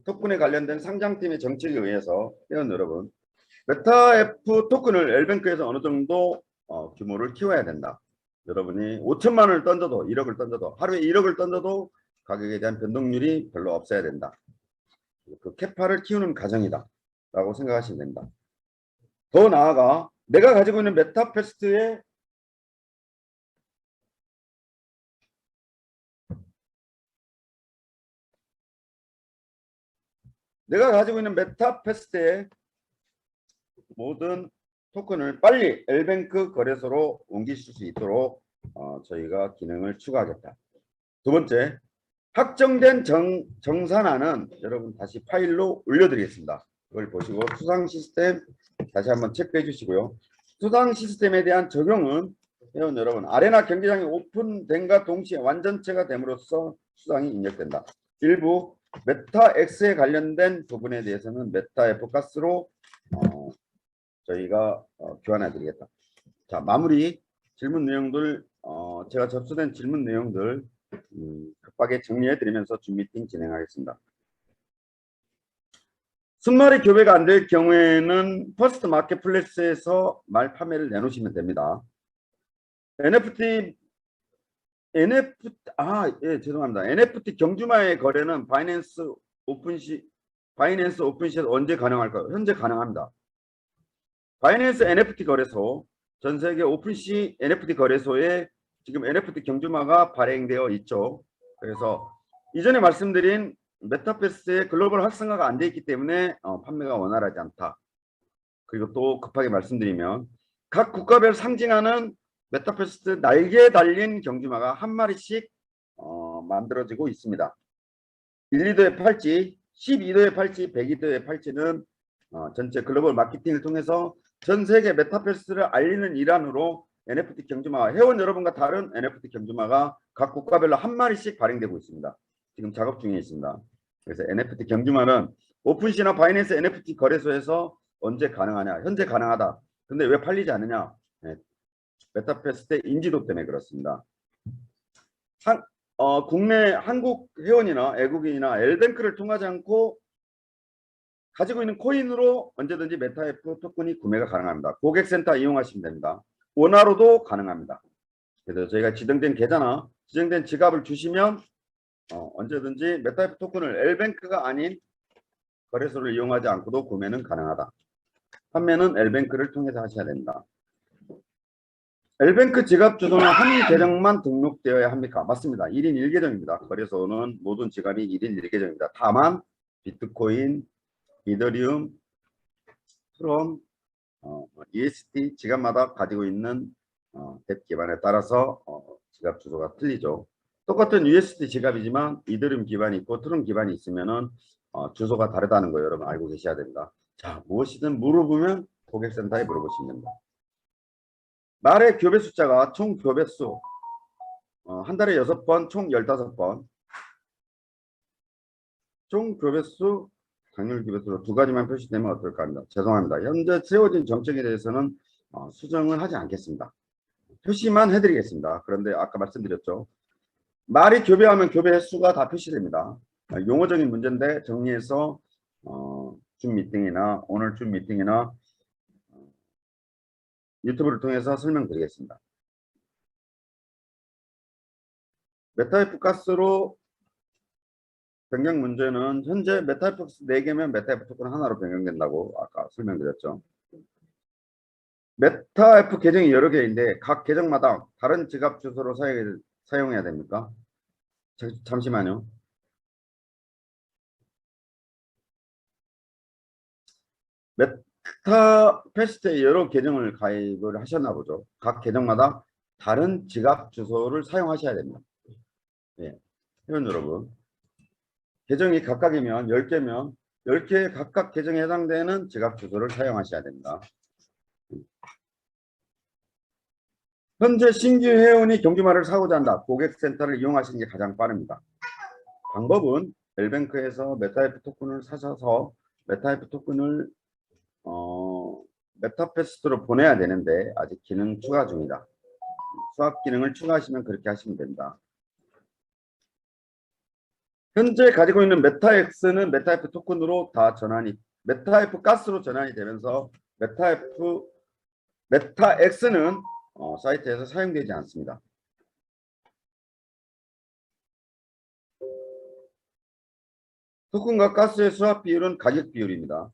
토큰에 관련된 상장팀의 정책에 의해서 회원 여러분, 메타F 토큰을 엘뱅크에서 어느 정도 규모를 키워야 된다. 여러분이 5천만 원을 던져도 1억을 던져도 하루에 1억을 던져도 가격에 대한 변동률이 별로 없어야 된다. 그 캐파를 키우는 과정이다 라고 생각하시면 됩니다. 더 나아가 내가 가지고 있는 메타패스트에 모든 토큰을 빨리 엘뱅크 거래소로 옮기실 수 있도록 저희가 기능을 추가하겠다. 두 번째, 확정된 정산안은 여러분 다시 파일로 올려드리겠습니다. 그걸 보시고 수상 시스템 다시 한번 체크해 주시고요. 수상 시스템에 대한 적용은 회원 여러분, 아레나 경기장이 오픈된과 동시에 완전체가 됨으로써 수상이 입력된다. 일부 메타X에 관련된 부분에 대해서는 메타F 가스로 저희가 교환해 드리겠다. 자, 마무리 질문 내용들 제가 접수된 질문 내용들 급하게 정리해 드리면서 줌 미팅 진행하겠습니다. 순말이 교배가 안 될 경우에는 퍼스트 마켓플레이스에서 말 판매를 내놓으시면 됩니다. 죄송합니다. NFT 경주마의 거래는 바이낸스 오픈시에서 언제 가능할까요? 현재 가능합니다. 바이낸스 NFT 거래소, 전 세계 오픈시 NFT 거래소에 지금 NFT 경주마가 발행되어 있죠. 그래서 이전에 말씀드린 메타버스의 글로벌 활성화가 안 돼 있기 때문에 판매가 원활하지 않다. 그리고 또 급하게 말씀드리면 각 국가별 상징하는 메타버스 날개에 달린 경주마가 한 마리씩 만들어지고 있습니다. 1, 2도의 팔찌, 12도의 팔찌, 102도의 팔찌는 전체 글로벌 마케팅을 통해서 전 세계 메타버스를 알리는 일환으로 NFT 경주마, 회원 여러분과 다른 NFT 경주마가 각 국가별로 한 마리씩 발행되고 있습니다. 지금 작업 중에 있습니다. 그래서 NFT 경주마는 오픈시나 바이낸스 NFT 거래소에서 언제 가능하냐? 현재 가능하다. 근데 왜 팔리지 않느냐? 메타버스 때 인지도 때문에 그렇습니다. 국내 한국 회원이나 외국인이나 L뱅크를 통하지 않고 가지고 있는 코인으로 언제든지 메타F 토큰이 구매가 가능합니다. 고객센터 이용하시면 됩니다. 원화로도 가능합니다. 그래서 저희가 지정된 계좌나 지정된 지갑을 주시면 언제든지 메타F 토큰을 L뱅크가 아닌 거래소를 이용하지 않고도 구매는 가능하다. 판매는 L뱅크를 통해서 하셔야 됩니다. L뱅크 지갑 주소는 한 계정만 등록되어야 합니까? 맞습니다. 1인 1계정입니다. 거래소는 모든 지갑이 1인 1계정입니다. 다만 비트코인, 이더리움, 트론, EST 지갑마다 가지고 있는 덱 기반에 따라서 지갑 주소가 틀리죠. 똑같은 UST 지갑이지만 이더리움 기반이 있고 트론 기반이 있으면은 주소가 다르다는 거 여러분 알고 계셔야 됩니다. 자, 무엇이든 물어보면 고객센터에 물어보시면 됩니다. 말의 교배 숫자가 총 교배수 한 달에 6번, 총 15번. 총 교배수, 당일 교배수로 두 가지만 표시되면 어떨까 합니다. 죄송합니다. 현재 세워진 정책에 대해서는 수정을 하지 않겠습니다. 표시만 해드리겠습니다. 그런데 아까 말씀드렸죠. 말이 교배하면 교배 횟수가 다 표시됩니다. 용어적인 문제인데 정리해서 줌 미팅이나 오늘 줌 미팅이나 유튜브를 통해서 설명드리겠습니다. 메타F 가스로 변경 문제는 현재 메타F 4개면 메타F 토큰 하나로 변경된다고 아까 설명드렸죠. 메타F 계정이 여러 개인데 각 계정마다 다른 지갑 주소로 사용해야 됩니까? 잠시만요. 메타패스트에 여러 계정을 가입을 하셨나 보죠. 각 계정마다 다른 지갑 주소를 사용하셔야 됩니다. 예, 회원 여러분. 계정이 각각이면 10개면 10개 각각 계정에 해당되는 지갑 주소를 사용하셔야 됩니다. 현재 신규 회원이 경주마를 사고자 한다. 고객센터를 이용하시는 게 가장 빠릅니다. 방법은 L뱅크에서 메타F 토큰을 사셔서 메타F 토큰을 메타패스트로 보내야 되는데 아직 기능 추가 중이다. 수학 기능을 추가하시면 그렇게 하시면 됩니다. 현재 가지고 있는 메타X는 메타F 토큰으로 다 전환이 메타F 가스로 전환이 되면서 메타X는 사이트에서 사용되지 않습니다. 토큰과 가스의 수합 비율은 가격 비율입니다.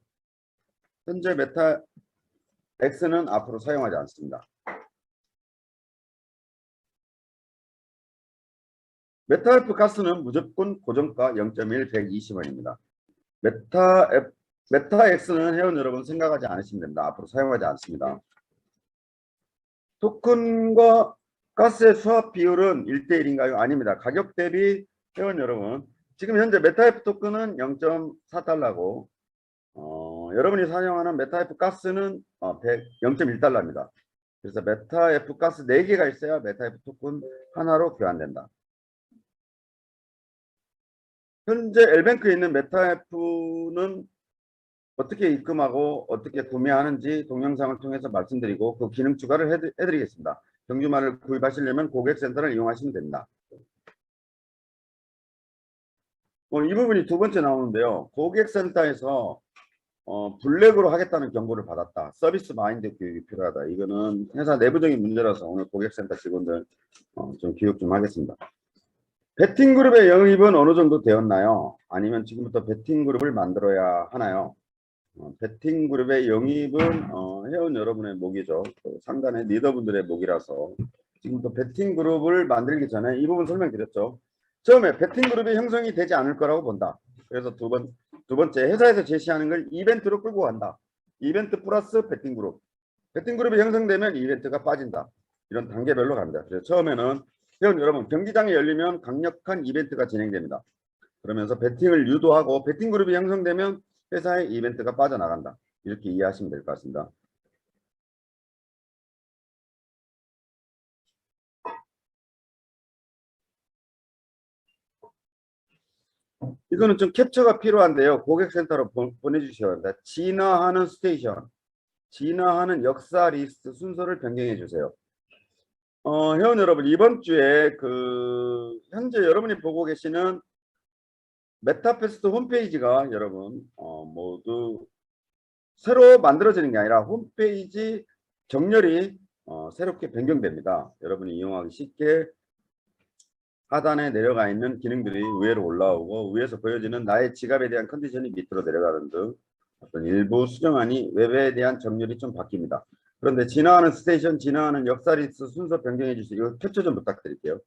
현재 메타X는 앞으로 사용하지 않습니다. 메타F 가스는 무조건 고정가 0.1 120원입니다. 메타X는 회원 여러분 생각하지 않으시면 됩니다. 앞으로 사용하지 않습니다. 토큰과 가스의 수합 비율은 1대1인가요? 아닙니다. 가격 대비 회원 여러분 지금 현재 메타F 토큰은 0.4달러고 여러분이 사용하는 메타F 가스는 0.1달러입니다. 그래서 메타F 가스 4개가 있어야 메타F 토큰 하나로 교환된다. 현재 L뱅크에 있는 메타F는 어떻게 입금하고 어떻게 구매하는지 동영상을 통해서 말씀드리고 그 기능 추가를 해드리겠습니다. 경주말을 구입하시려면 고객센터를 이용하시면 됩니다. 이 부분이 두 번째 나오는데요. 고객센터에서 블랙으로 하겠다는 경고를 받았다. 서비스 마인드 교육이 필요하다. 이거는 회사 내부적인 문제라서 오늘 고객센터 직원들 좀 교육 좀 하겠습니다. 베팅그룹의 영입은 어느 정도 되었나요? 아니면 지금부터 베팅그룹을 만들어야 하나요? 베팅그룹의 영입은 회원 여러분의 목이죠. 상단의 리더분들의 목이라서 지금부터 베팅그룹을 만들기 전에 이 부분 설명드렸죠. 처음에 베팅그룹이 형성이 되지 않을 거라고 본다. 그래서 두 번째 회사에서 제시하는 걸 이벤트로 끌고 간다. 이벤트 플러스 베팅그룹. 베팅그룹이 형성되면 이벤트가 빠진다. 이런 단계별로 갑니다. 그래서 처음에는 회원 여러분 경기장이 열리면 강력한 이벤트가 진행됩니다. 그러면서 베팅을 유도하고 베팅그룹이 형성되면 회사의 이벤트가 빠져나간다. 이렇게 이해하시면 될 것 같습니다. 이거는 좀 캡처가 필요한데요. 고객센터로 보내주셔야 합니다. 진화하는 스테이션, 진화하는 역사 리스트 순서를 변경해 주세요. 회원 여러분 이번 주에 현재 여러분이 보고 계시는 메타페스트 홈페이지가 여러분 모두 새로 만들어지는 게 아니라 홈페이지 정렬이 새롭게 변경됩니다. 여러분이 이용하기 쉽게 하단에 내려가 있는 기능들이 위로 올라오고 위에서 보여지는 나의 지갑에 대한 컨디션이 밑으로 내려가는 등 어떤 일부 수정안이 웹에 대한 정렬이 좀 바뀝니다. 그런데 진화하는 스테이션, 진화하는 역사 리스트 순서 변경해 주시고 이거 캡처 좀 부탁드릴게요.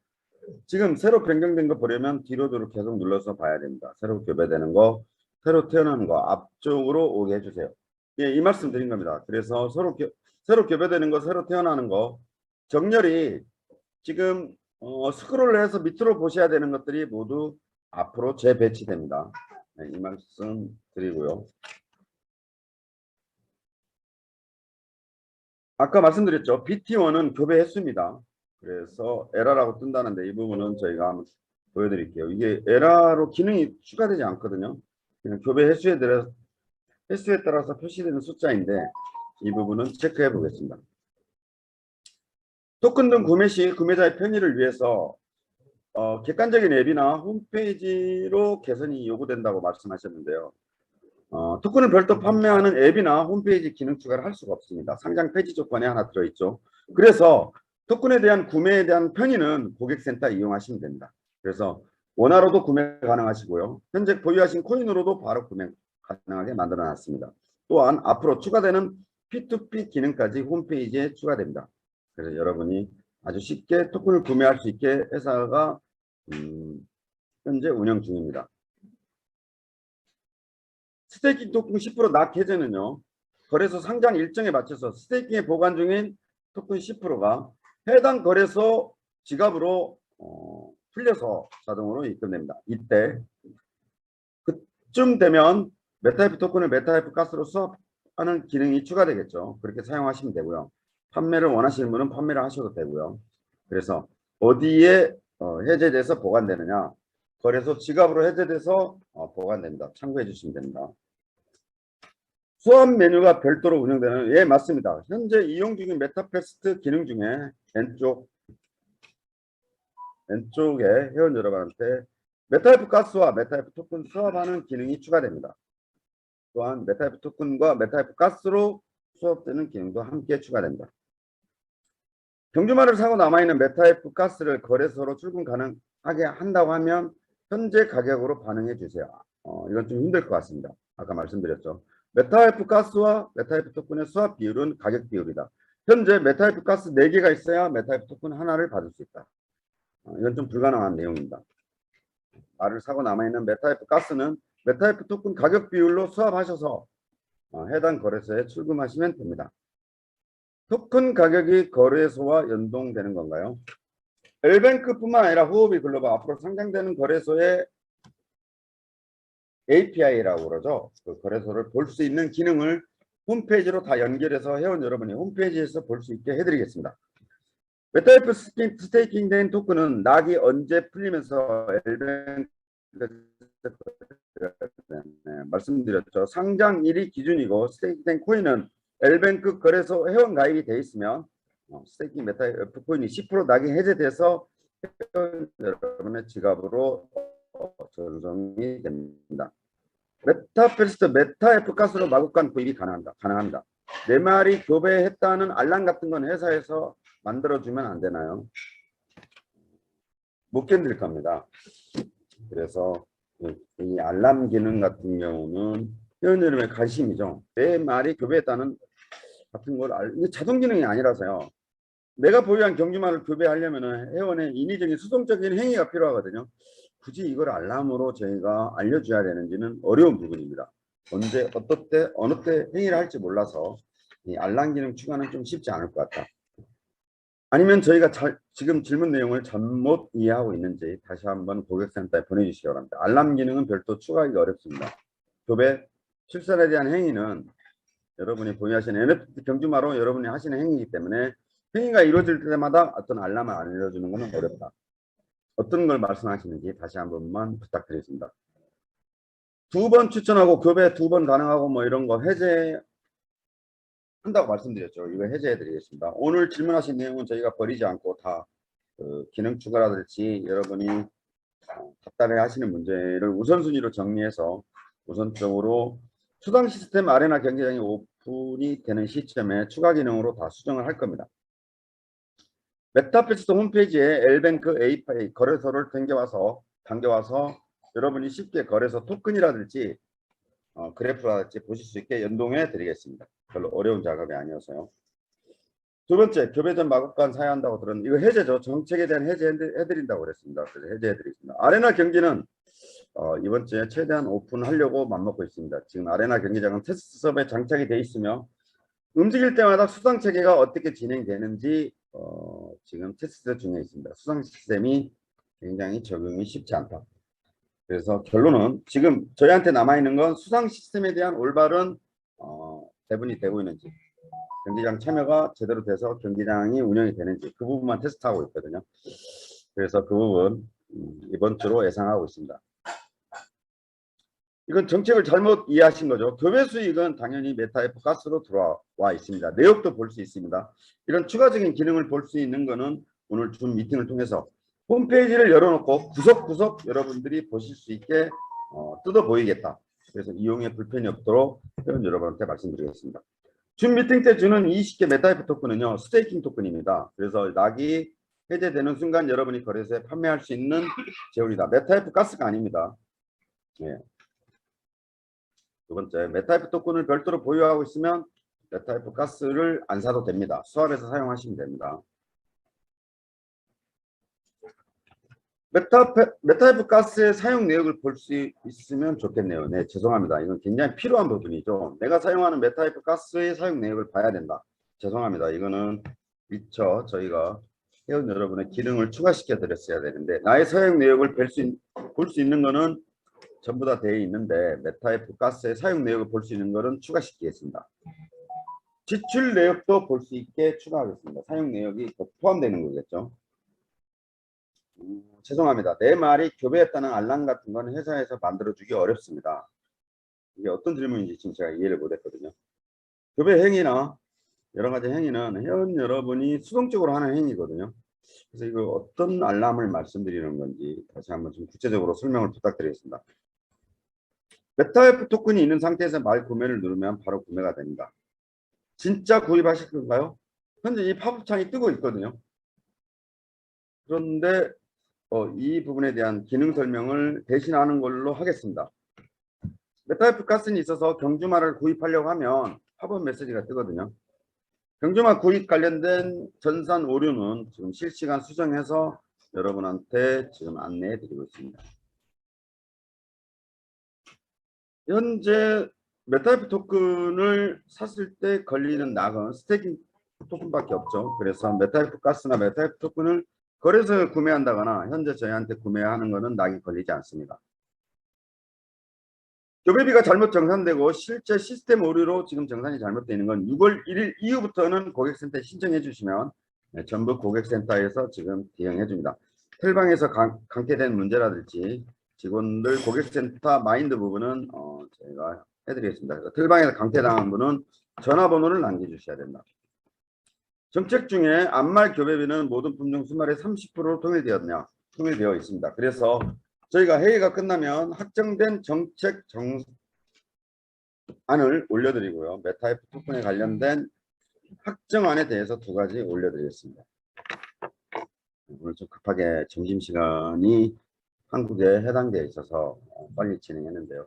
지금 새로 변경된 거 보려면 뒤로도 계속 눌러서 봐야 됩니다. 새로 교배되는 거, 새로 태어나는 거 앞쪽으로 오게 해주세요. 예, 이 말씀 드린 겁니다. 그래서 새로 교배되는 거, 새로 태어나는 거 정렬이 지금 스크롤을 해서 밑으로 보셔야 되는 것들이 모두 앞으로 재배치됩니다. 네, 이 말씀 드리고요. 아까 말씀드렸죠. BT1은 교배 횟수입니다. 그래서 에러라고 뜬다는데 이 부분은 저희가 한번 보여드릴게요. 이게 에러로 기능이 추가되지 않거든요. 그냥 교배 횟수에 따라서 표시되는 숫자인데 이 부분은 체크해 보겠습니다. 토큰 등 구매 시 구매자의 편의를 위해서 객관적인 앱이나 홈페이지로 개선이 요구된다고 말씀하셨는데요. 토큰을 별도 판매하는 앱이나 홈페이지 기능 추가를 할 수가 없습니다. 상장 폐지 조건에 하나 들어있죠. 그래서 토큰에 대한 구매에 대한 편의는 고객센터 이용하시면 됩니다. 그래서 원화로도 구매 가능하시고요. 현재 보유하신 코인으로도 바로 구매 가능하게 만들어 놨습니다. 또한 앞으로 추가되는 P2P 기능까지 홈페이지에 추가됩니다. 그래서 여러분이 아주 쉽게 토큰을 구매할 수 있게 회사가 현재 운영 중입니다. 스테이킹 토큰 10% 낙 해제는요. 거래소 상장 일정에 맞춰서 스테이킹에 보관 중인 토큰 10%가 해당 거래소 지갑으로 풀려서 자동으로 입금됩니다. 이때 그쯤 되면 메타이프 토큰을 메타이프 가스로 수합하는 기능이 추가되겠죠. 그렇게 사용하시면 되고요. 판매를 원하시는 분은 판매를 하셔도 되고요. 그래서 어디에 해제돼서 보관되느냐. 거래소 지갑으로 해제돼서 보관됩니다. 참고해 주시면 됩니다. 수업 메뉴가 별도로 운영되는, 예, 맞습니다. 현재 이용 중인 메타페스트 기능 중에 왼쪽에 회원 여러분한테 메타이프 가스와 메타이프 토큰 수합하는 기능이 추가됩니다. 또한 메타이프 토큰과 메타이프 가스로 수합되는 기능도 함께 추가됩니다. 경주말을 사고 남아있는 메타이프 가스를 거래소로 출금 가능하게 한다고 하면 현재 가격으로 반영해 주세요. 이건 좀 힘들 것 같습니다. 아까 말씀드렸죠. 메타이프 가스와 메타이프 토큰의 수합 비율은 가격 비율이다. 현재 메타이프 가스 4개가 있어야 메타이프 토큰 하나를 받을 수 있다. 이건 좀 불가능한 내용입니다. 말을 사고 남아있는 메타이프 가스는 메타이프 토큰 가격 비율로 수합하셔서 해당 거래소에 출금하시면 됩니다. 토큰 가격이 거래소와 연동되는 건가요? L뱅크뿐만 아니라 후오비 글로벌 앞으로 상장되는 거래소의 API라고 그러죠. 그 거래소를 볼 수 있는 기능을 홈페이지로 다 연결해서 회원 여러분이 홈페이지에서 볼 수 있게 해드리겠습니다. 메타이프 스테이킹 된 토큰은 낙이 언제 풀리면서 네, 말씀드렸죠. 상장 일이 기준이고 스테이킹된 코인은 L뱅크 거래소 회원 가입이 돼 있으면 스테이킹 메타 F 코인이 10% 낙이 해제돼서 여러분의 지갑으로 전송이 됩니다. 메타페스트 메타 F 가스로 마구간 구입이 가능합니다. 내 말이 교배했다는 알람 같은 건 회사에서 만들어주면 안 되나요? 못 견딜 겁니다. 그래서 이 알람 기능 같은 경우는 회원들의 관심이죠. 내 말이 교배했다는 같은 걸 이게 자동 기능이 아니라서요. 내가 보유한 경주만을 교배하려면 회원의 인위적인 수동적인 행위가 필요하거든요. 굳이 이걸 알람으로 저희가 알려줘야 되는지는 어려운 부분입니다. 언제, 어떨 때, 어느 때 행위를 할지 몰라서 이 알람 기능 추가는 좀 쉽지 않을 것 같다. 아니면 저희가 지금 질문 내용을 잘못 이해하고 있는지 다시 한번 고객센터에 보내주시기 바랍니다. 알람 기능은 별도 추가하기 어렵습니다. 교배 출산에 대한 행위는 여러분이 보유하시는 NFT 경주마로 여러분이 하시는 행위이기 때문에 행위가 이루어질 때마다 어떤 알람을 알려주는 것은 어렵다. 어떤 걸 말씀하시는지 다시 한 번만 부탁드리겠습니다. 2번 추천하고 교배 2번 가능하고 뭐 이런 거 해제한다고 말씀드렸죠. 이거 해제해 드리겠습니다. 오늘 질문하신 내용은 저희가 버리지 않고 다 기능 추가라든지 여러분이 답답해 하시는 문제를 우선순위로 정리해서 우선적으로 수당 시스템 아레나 경기장이 오픈이 되는 시점에 추가 기능으로 다 수정을 할 겁니다. 메타페스트 홈페이지에 L뱅크 A 거래소를 당겨와서 여러분이 쉽게 거래소 토큰이라든지 그래프라든지 보실 수 있게 연동해 드리겠습니다. 별로 어려운 작업이 아니어서요. 두 번째, 교배 전 마구간 사야한다고 들었는데 이거 해제죠. 정책에 대한 해제해드린다고 그랬습니다. 그래서 해제해드리겠습니다. 아레나 경기는 이번 주에 최대한 오픈하려고 맘먹고 있습니다. 지금 아레나 경기장은 테스트 서버에 장착이 돼 있으며 움직일 때마다 수상 체계가 어떻게 진행되는지 지금 테스트 중에 있습니다. 수상 시스템이 굉장히 적용이 쉽지 않다. 그래서 결론은 지금 저희한테 남아있는 건 수상 시스템에 대한 올바른 배분이 되고 있는지 경기장 참여가 제대로 돼서 경기장이 운영이 되는지 그 부분만 테스트하고 있거든요. 그래서 그 부분 이번 주로 예상하고 있습니다. 이건 정책을 잘못 이해하신 거죠. 교배 수익은 당연히 메타F 가스로 들어와 있습니다. 내역도 볼 수 있습니다. 이런 추가적인 기능을 볼 수 있는 거는 오늘 줌 미팅을 통해서 홈페이지를 열어놓고 구석구석 여러분들이 보실 수 있게 뜯어 보이겠다. 그래서 이용에 불편이 없도록 여러분한테 말씀드리겠습니다. 줌 미팅 때 주는 20개 메타F 토큰은요. 스테이킹 토큰입니다. 그래서 낙이 해제되는 순간 여러분이 거래소에 판매할 수 있는 재원이다. 메타F 가스가 아닙니다. 예. 두 번째, 메타F 토큰을 별도로 보유하고 있으면 메타F 가스를 안 사도 됩니다. 수합해서 사용하시면 됩니다. 메타F 가스의 사용 내역을 볼 수 있으면 좋겠네요. 네, 죄송합니다. 이건 굉장히 필요한 부분이죠. 내가 사용하는 메타F 가스의 사용 내역을 봐야 된다. 죄송합니다. 이거는 미처 저희가 회원 여러분의 기능을 추가시켜 드렸어야 되는데 나의 사용 내역을 볼 수 있는 거는 전부 다 되어 있는데 메타F 가스의 사용 내역을 볼 수 있는 것은 추가시키겠습니다. 지출 내역도 볼 수 있게 추가하겠습니다. 사용 내역이 포함되는 거겠죠. 죄송합니다. 내 말이 교배했다는 알람 같은 건 회사에서 만들어주기 어렵습니다. 이게 어떤 질문인지 지금 제가 이해를 못했거든요. 교배 행위나 여러 가지 행위는 회원 여러분이 수동적으로 하는 행위거든요. 그래서 이거 어떤 알람을 말씀드리는 건지 다시 한번 좀 구체적으로 설명을 부탁드리겠습니다. 메타F 토큰이 있는 상태에서 말 구매를 누르면 바로 구매가 됩니다. 진짜 구입하실 건가요? 현재 이 팝업창이 뜨고 있거든요. 그런데 이 부분에 대한 기능 설명을 대신하는 걸로 하겠습니다. 메타F 가스는 있어서 경주마를 구입하려고 하면 팝업 메시지가 뜨거든요. 경주마 구입 관련된 전산 오류는 지금 실시간 수정해서 여러분한테 지금 안내해 드리고 있습니다. 현재 메타F 토큰을 샀을 때 걸리는 낙은 스테이킹 토큰밖에 없죠. 그래서 메타F 가스나 메타F 토큰을 거래소에 구매한다거나 현재 저희한테 구매하는 것은 낙이 걸리지 않습니다. 교배비가 잘못 정산되고 실제 시스템 오류로 지금 정산이 잘못되어 있는 건 6월 1일 이후부터는 고객센터에 신청해 주시면 전북 고객센터에서 지금 대응해 줍니다. 텔방에서 강퇴된 문제라든지 직원들 고객센터 마인드 부분은 저희가 해드리겠습니다. 그래서 틀방에서 강퇴당한 분은 전화번호를 남겨주셔야 된다. 정책 중에 암말 교배비는 모든 품종 수말의 30%로 통일되어 있습니다. 그래서 저희가 회의가 끝나면 확정된 정책 안을 올려드리고요. 메타F 토큰에 관련된 확정안에 대해서 2가지 올려드리겠습니다. 오늘 좀 급하게 점심시간이 한국에 해당되어 있어서 빨리 진행했는데요.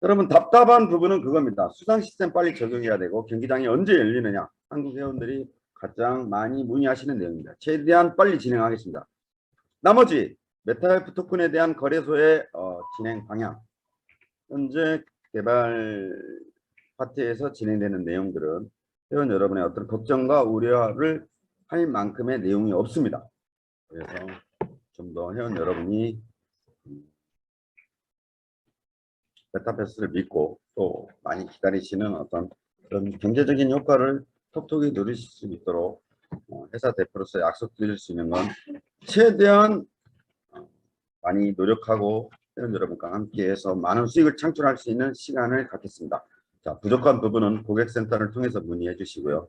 여러분 답답한 부분은 그겁니다. 수상 시스템 빨리 적용해야 되고 경기장이 언제 열리느냐. 한국 회원들이 가장 많이 문의하시는 내용입니다. 최대한 빨리 진행하겠습니다. 나머지 메타F 토큰에 대한 거래소의 진행 방향, 현재 개발 파트에서 진행되는 내용들은 회원 여러분의 어떤 걱정과 우려를 할 만큼의 내용이 없습니다. 그래서 좀 더 회원 여러분이 메타버스를 믿고 또 많이 기다리시는 어떤 그런 경제적인 효과를 톡톡히 누리실 수 있도록 회사 대표로서 약속드릴 수 있는 건 최대한 많이 노력하고 회원 여러분과 함께해서 많은 수익을 창출할 수 있는 시간을 갖겠습니다. 자, 부족한 부분은 고객센터를 통해서 문의해 주시고요.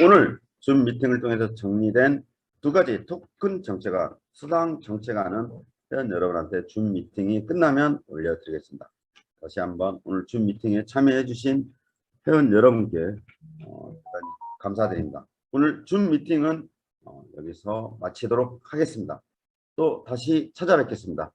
오늘 줌 미팅을 통해서 정리된 2가지 토큰 정책안, 수당 정책안은 회원 여러분한테 줌 미팅이 끝나면 올려드리겠습니다. 다시 한번 오늘 줌 미팅에 참여해 주신 회원 여러분께 대단히 감사드립니다. 오늘 줌 미팅은 여기서 마치도록 하겠습니다. 또 다시 찾아뵙겠습니다.